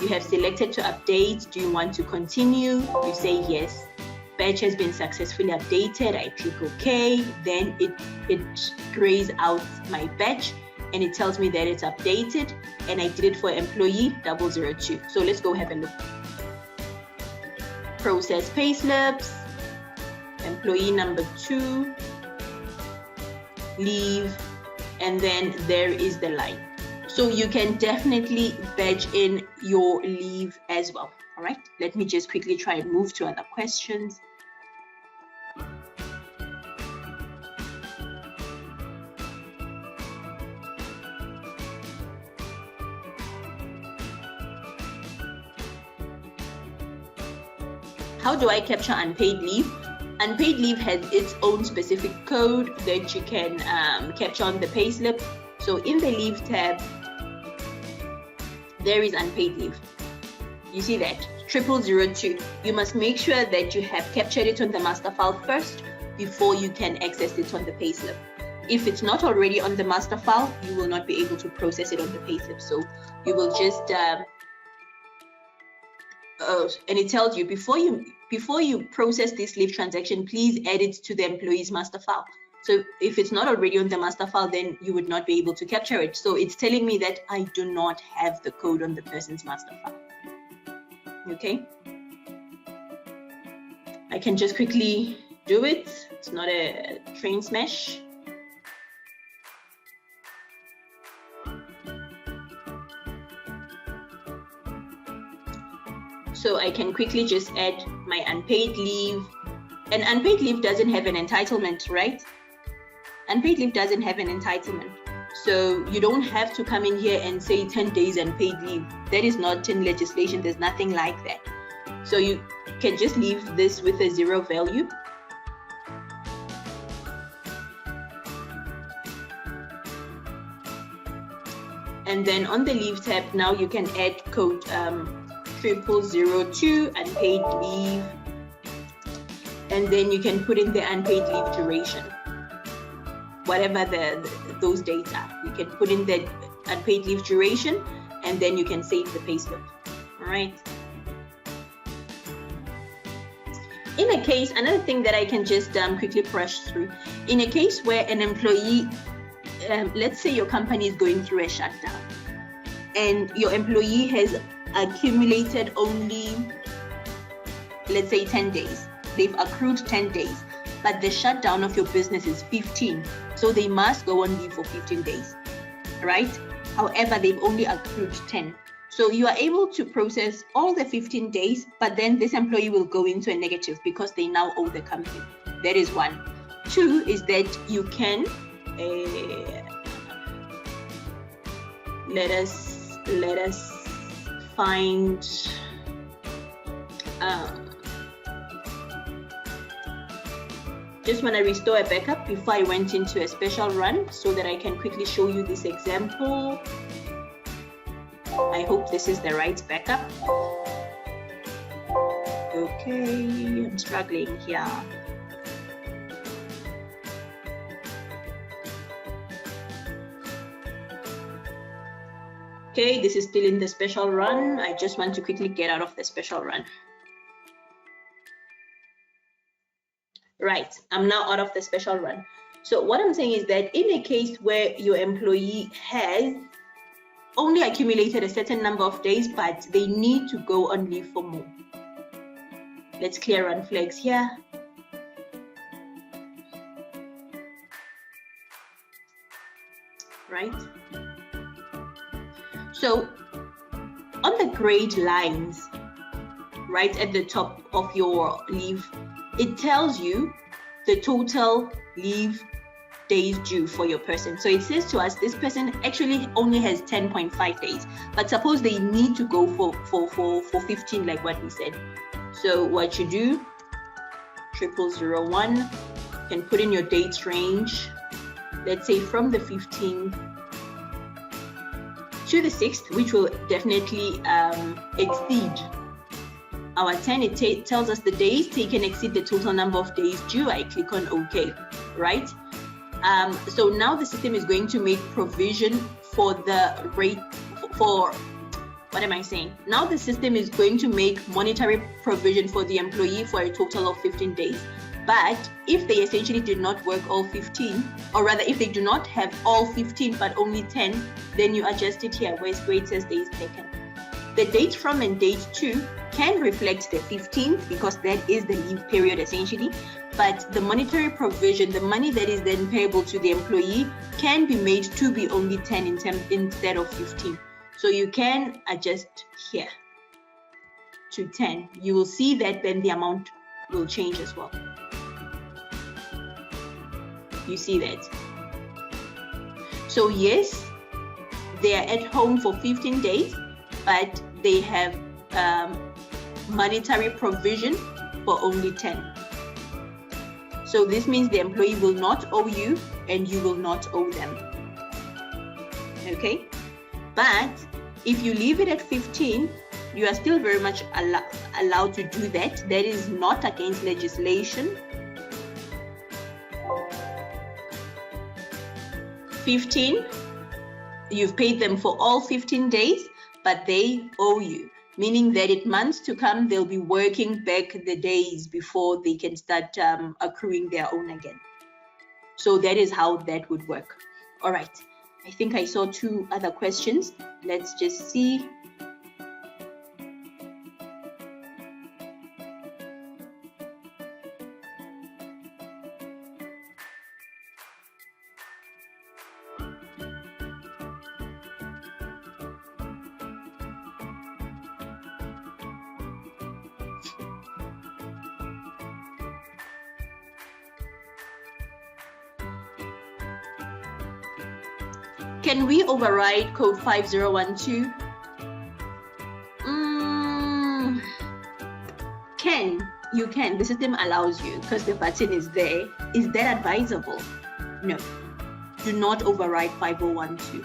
You have selected to update. Do you want to continue? You say yes. Batch has been successfully updated. I click OK. Then it grays out my batch and it tells me that it's updated, and I did it for employee 002. So let's go have a look. Process payslips, employee number 2, leave, and then there is the line. So you can definitely badge in your leave as well. All right, let me just quickly try and move to other questions. How do I capture unpaid leave? Unpaid leave has its own specific code that you can capture on the payslip. So in the leave tab, there is unpaid leave. You see that 0002. You must make sure that you have captured it on the master file first before you can access it on the payslip. If it's not already on the master file, you will not be able to process it on the payslip. So you will just and it tells you before you process this leave transaction, please add it to the employee's master file. So if it's not already on the master file, then you would not be able to capture it. So it's telling me that I do not have the code on the person's master file. Okay, I can just quickly do it. It's not a train smash. So I can quickly just add my unpaid leave. And unpaid leave doesn't have an entitlement, right? Unpaid leave doesn't have an entitlement. So you don't have to come in here and say 10 days unpaid leave. That is not in legislation. There's nothing like that. So you can just leave this with a 0 value. And then on the leave tab, now you can add code 0002 unpaid leave, and then you can put in the unpaid leave duration, whatever those dates are. You can put in the unpaid leave duration, and then you can save the payslip. All right. In a case, another thing that I can just quickly brush through, in a case where an employee, let's say your company is going through a shutdown, and your employee has accumulated only, let's say 10 days. They've accrued 10 days, but the shutdown of your business is 15. So they must go on leave for 15 days, right? However, they've only accrued 10. So you are able to process all the 15 days, but then this employee will go into a negative because they now owe the company. That is one. Two is that you can, let us find just want to restore a backup before I went into a special run so that I can quickly show you this example. I hope this is the right backup. Okay, I'm struggling here. Okay, this is still in the special run. I just want to quickly get out of the special run. Right, I'm now out of the special run. So what I'm saying is that in a case where your employee has only accumulated a certain number of days, but they need to go on leave for more. Let's clear run flags here. Right. So on the grade lines, right at the top of your leave, it tells you the total leave days due for your person. So it says to us, this person actually only has 10.5 days, but suppose they need to go for 15, like what we said. So what you do, 0001, you can put in your dates range, let's say from the 15th to the 6th, which will definitely exceed our 10. It tells us the days taken exceed the total number of days due. I click on OK, right? So now the system is going to make provision for the rate for what am I saying? Now the system is going to make monetary provision for the employee for a total of 15 days. But if they essentially did not work all 15, or rather if they do not have all 15 but only 10, then you adjust it here where it says days taken. The date from and date to can reflect the 15th because that is the leave period essentially, but the monetary provision, the money that is then payable to the employee, can be made to be only 10 instead of 15. So you can adjust here to 10. You will see that then the amount will change as well. You see that? So yes, they are at home for 15 days, but they have monetary provision for only 10. So this means the employee will not owe you and you will not owe them. Okay? But if you leave it at 15, you are still very much allowed to do that. That is not against legislation. 15, you've paid them for all 15 days, but they owe you, meaning that in months to come, they'll be working back the days before they can start accruing their own again. So that is how that would work. All right, I think I saw 2 other questions. Let's just see. Can we override code 5012? You can. The system allows you because the button is there. Is that advisable? No. Do not override 5012.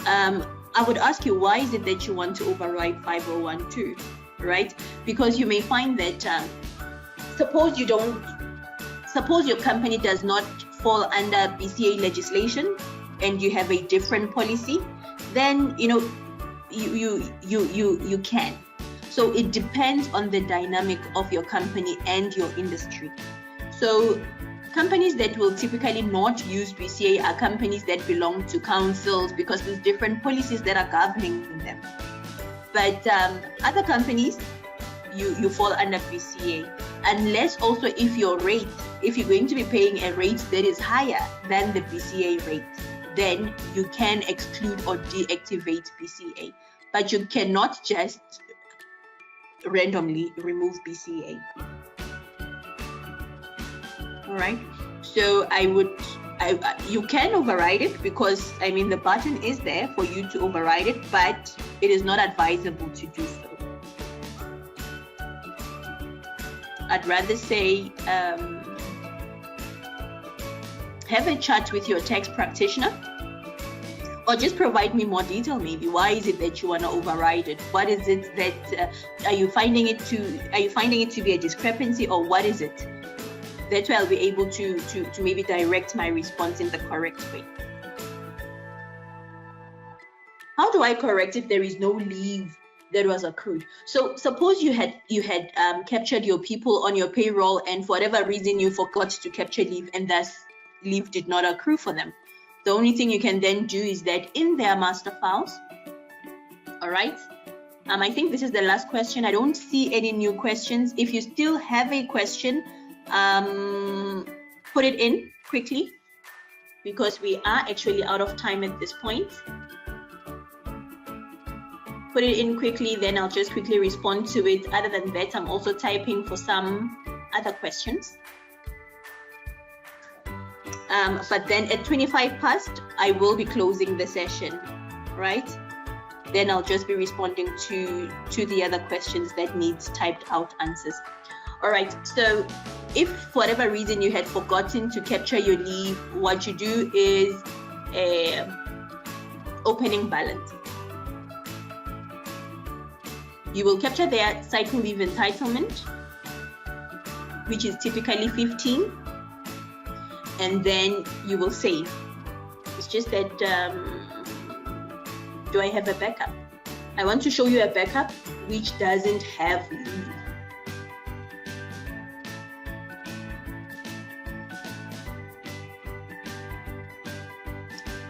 I would ask you, why is it that you want to override 5012, right? Because you may find that suppose your company does not fall under BCA legislation and you have a different policy, then you can. So it depends on the dynamic of your company and your industry. So companies that will typically not use BCA are companies that belong to councils because there's different policies that are governing them. But other companies, you fall under BCA, unless also if you're going to be paying a rate that is higher than the BCA rate, then you can exclude or deactivate BCA, but you cannot just randomly remove BCA. All right, so you can override it because the button is there for you to override it, but it is not advisable to do so. I'd rather say have a chat with your tax practitioner, or just provide me more detail. Maybe why is it that you want to override it? What is it that are you finding it to be a discrepancy, or what is it? That way I'll be able to maybe direct my response in the correct way. How do I correct if there is no leave that was accrued? So suppose you had captured your people on your payroll, and for whatever reason you forgot to capture leave, and thus leave did not accrue for them. The only thing you can then do is that in their master files, all right, I think this is the last question. I don't see any new questions. If you still have a question, put it in quickly because we are actually out of time at this point. Put it in quickly, then I'll just quickly respond to it. Other than that, I'm also typing for some other questions. But then at 25 past, I will be closing the session, right? Then I'll just be responding to the other questions that needs typed out answers. All right, so if for whatever reason you had forgotten to capture your leave, what you do is opening balance. You will capture their cycle leave entitlement, which is typically 15, and then you will save. It's just that, do I have a backup? I want to show you a backup which doesn't have leave.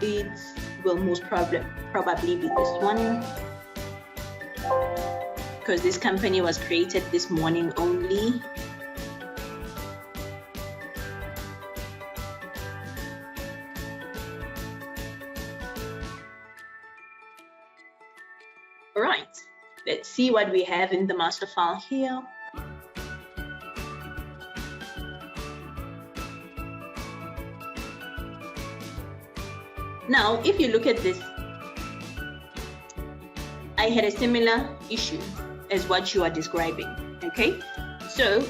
it will most probably be this one, because this company was created this morning only. All right, let's see what we have in the master file here. Now, if you look at this, I had a similar issue as what you are describing, okay? So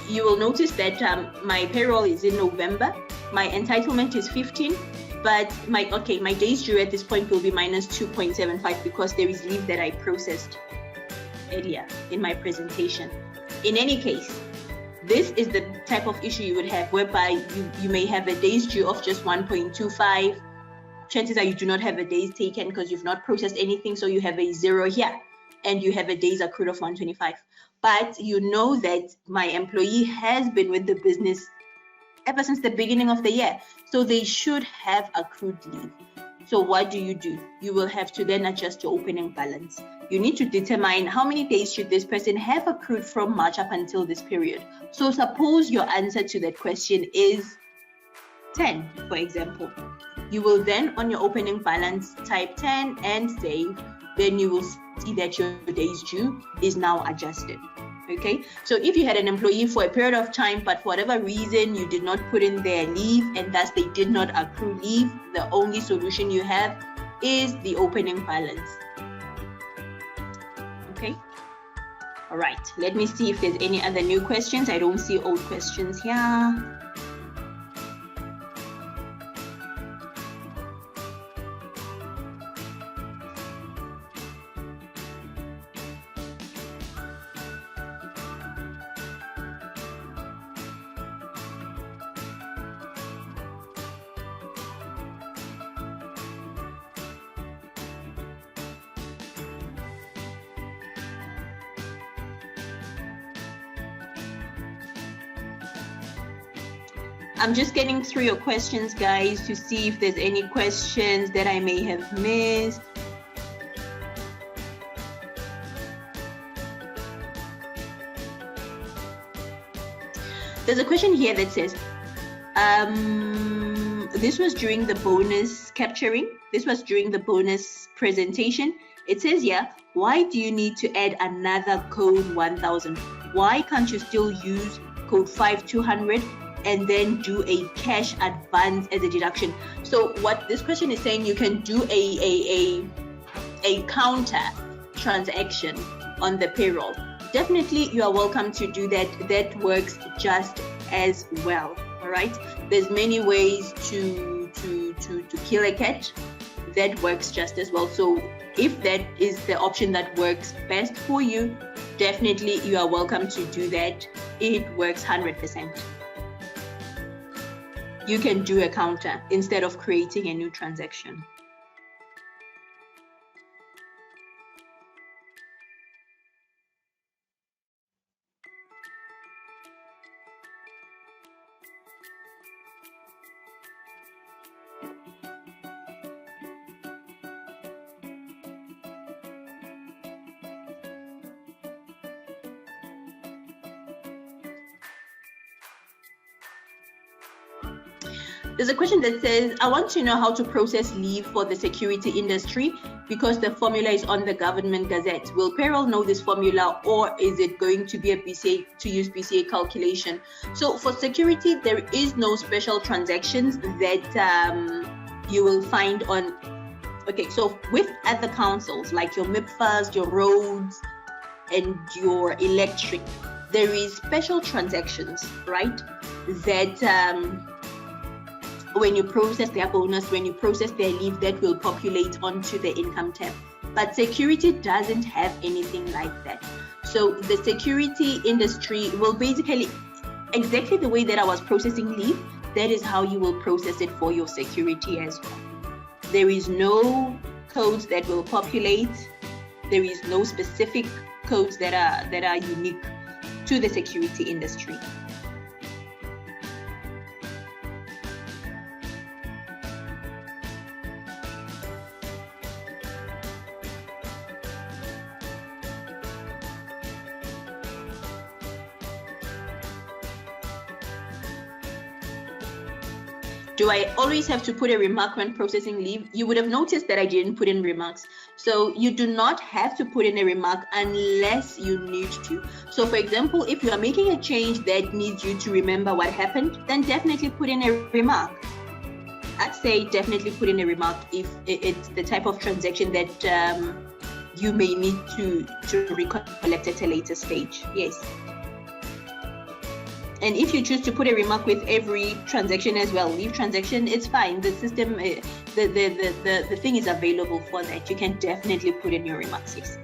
you will notice that my payroll is in November, my entitlement is 15, but my days due at this point will be minus 2.75 because there is leave that I processed earlier in my presentation. In any case, this is the type of issue you would have whereby you may have a days due of just 1.25. Chances are you do not have a days taken because you've not processed anything, so you have a 0 here and you have a days accrued of 125. But you know that my employee has been with the business ever since the beginning of the year, so they should have accrued leave. So what do? You will have to then adjust your opening balance. You need to determine how many days should this person have accrued from March up until this period. So suppose your answer to that question is 10, for example. You will then on your opening balance type 10 and save. Then you will see that your days due is now adjusted. Okay, so if you had an employee for a period of time, but for whatever reason you did not put in their leave and thus they did not accrue leave, the only solution you have is the opening balance. Okay, all right, let me see if there's any other new questions. I don't see old questions here. I'm just getting through your questions, guys, to see if there's any questions that I may have missed. There's a question here that says, this was during the bonus capturing. This was during the bonus presentation. It says here, why do you need to add another code 1000? Why can't you still use code 5200 and then do a cash advance as a deduction? So what this question is saying, you can do a counter transaction on the payroll. Definitely you are welcome to do that. That works just as well. All right, there's many ways to kill a cat. That works just as well. So if that is the option that works best for you, definitely you are welcome to do that. It works 100%. You can do a counter instead of creating a new transaction. There's a question that says, I want to know how to process leave for the security industry because the formula is on the government gazette. Will payroll know this formula, or is it going to be a BCA to use BCA calculation? So for security, there is no special transactions that you will find on. Okay, so with other councils like your MIPFAs, your roads, and your electric, there is special transactions, right? That when you process their bonus, when you process their leave, that will populate onto the income tab. But security doesn't have anything like that. So the security industry will basically, exactly the way that I was processing leave, that is how you will process it for your security as well. There is no codes that will populate. There is no specific codes that are unique to the security industry. Do I always have to put a remark when processing leave? You would have noticed that I didn't put in remarks. So you do not have to put in a remark unless you need to. So for example, if you are making a change that needs you to remember what happened, then definitely put in a remark. I'd say definitely put in a remark if it's the type of transaction that you may need to recollect at a later stage. Yes. And if you choose to put a remark with every transaction as well, leave transaction, it's fine. The system, the thing is available for that. You can definitely put in your remarks, yes.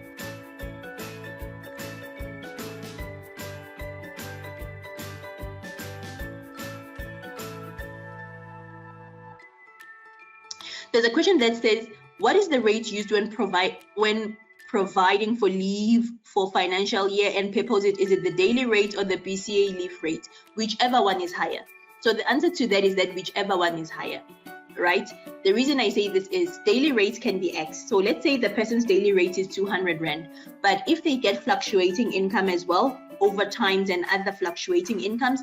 There's a question that says, what is the rate used when providing for leave for financial year and purpose? Is it the daily rate or the BCA leave rate? Whichever one is higher. So the answer to that is that whichever one is higher, right? The reason I say this is daily rates can be X. So let's say the person's daily rate is 200 Rand, but if they get fluctuating income as well, overtimes and other fluctuating incomes,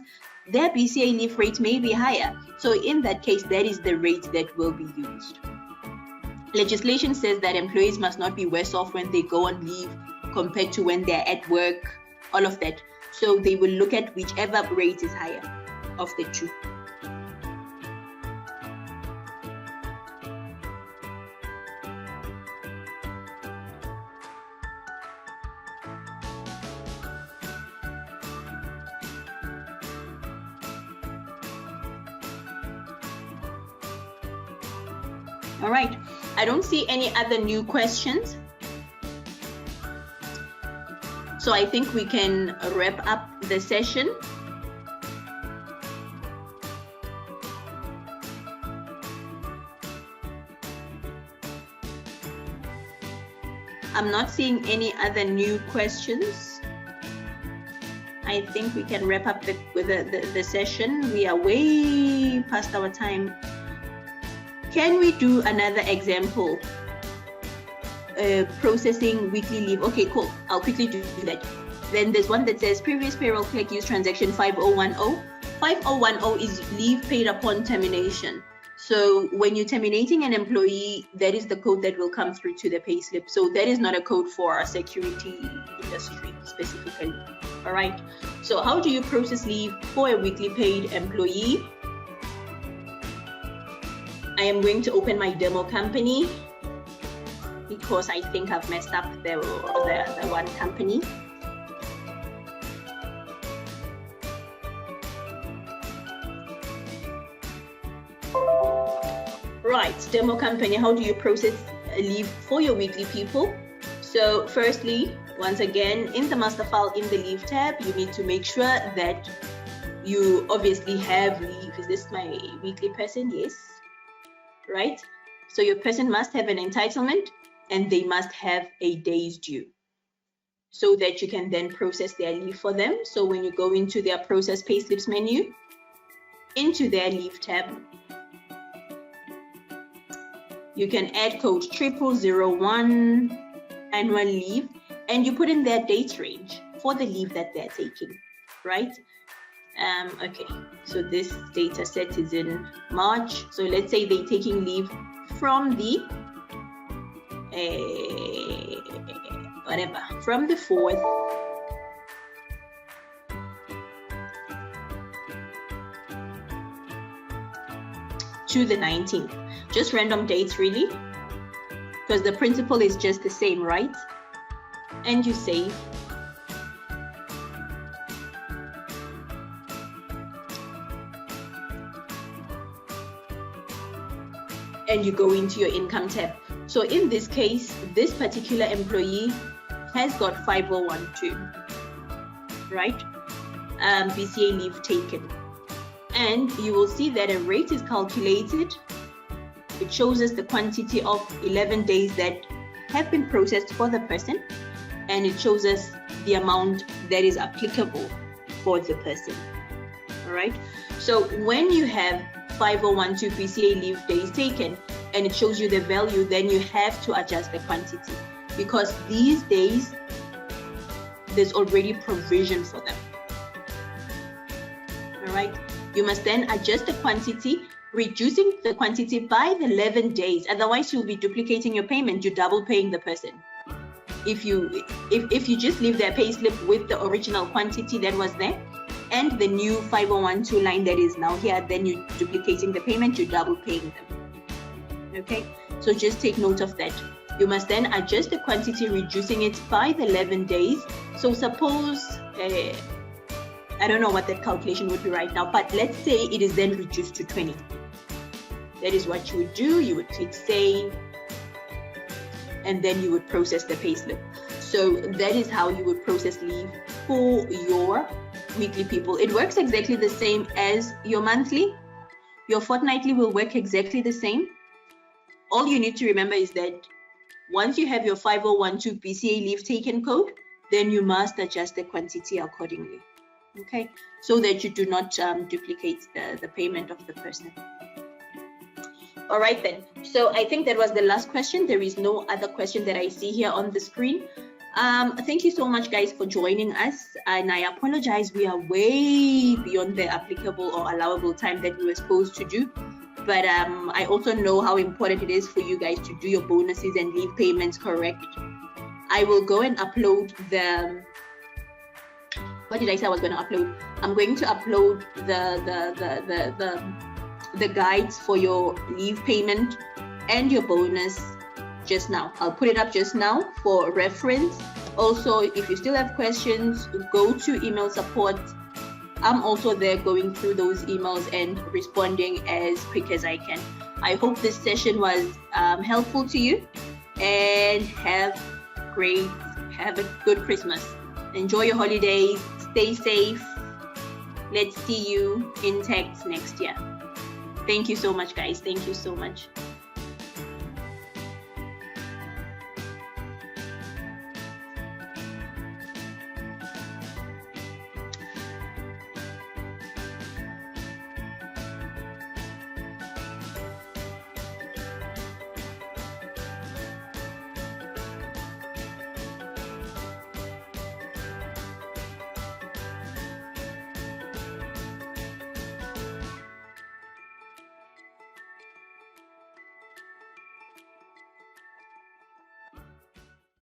their BCA leave rate may be higher. So in that case, that is the rate that will be used. Legislation says that employees must not be worse off when they go on leave compared to when they're at work, all of that. So they will look at whichever rate is higher of the two. All right, I don't see any other new questions. So I think we can wrap up the session. I'm not seeing any other new questions. I think we can wrap up the session. We are way past our time. Can we do another example? Processing weekly leave. Okay, cool. I'll quickly do that. Then there's one that says previous payroll clerk used transaction 5010. 5010 is leave paid upon termination. So when you're terminating an employee, that is the code that will come through to the payslip. So that is not a code for our security industry specifically. All right. So how do you process leave for a weekly paid employee? I am going to open my demo company because I think I've messed up the one company. Right, demo company, how do you process leave for your weekly people? So firstly, once again, in the master file in the leave tab, you need to make sure that you obviously have leave. Is this my weekly person? Yes. Right? So your person must have an entitlement and they must have a day's due so that you can then process their leave for them. So when you go into their process payslips menu, into their leave tab, you can add code 0001 annual leave and you put in their date range for the leave that they're taking, right? Okay, so this data set is in March. So let's say they're taking leave from the from the 4th to the 19th. Just random dates really, because the principle is just the same, right? And you save. And you go into your income tab. So in this case, this particular employee has got 5012, right? BCA leave taken. And you will see that a rate is calculated. It shows us the quantity of 11 days that have been processed for the person. And it shows us the amount that is applicable for the person, all right? So when you have 5012 BCA leave days taken and it shows you the value, then you have to adjust the quantity because these days there's already provision for them. All right, you must then adjust the quantity reducing the quantity by the 11 days. Otherwise, you'll be duplicating your payment. You're double paying the person. If you just leave their payslip with the original quantity that was there and the new 5012 line that is now here, then you're duplicating the payment, you're double paying them. Okay, so just take note of that. You must then adjust the quantity, reducing it by the 11 days. So suppose, I don't know what that calculation would be right now, but let's say it is then reduced to 20. That is what you would do. You would click save, and then you would process the payslip. So that is how you would process leave for your weekly people. It works exactly the same as your monthly. Your fortnightly will work exactly the same. All you need to remember is that once you have your 5012 BCA leave taken code, then you must adjust the quantity accordingly. Okay, so that you do not duplicate the payment of the person. All right then, so I think that was the last question. There is no other question that I see here on the screen. Thank you so much, guys, for joining us, and I apologize, we are way beyond the applicable or allowable time that we were supposed to do, but I also know how important it is for you guys to do your bonuses and leave payments correct. I will go and upload the, what did I say I was going to upload? I'm going to upload the guides for your leave payment and your bonus just now. I'll put it up just now for reference. Also, if you still have questions, go to email support. I'm also there going through those emails and responding as quick as I can. I hope this session was helpful to you, and have a good Christmas. Enjoy your holidays, stay safe. Let's see you in tax next year. Thank you so much, guys. Thank you so much.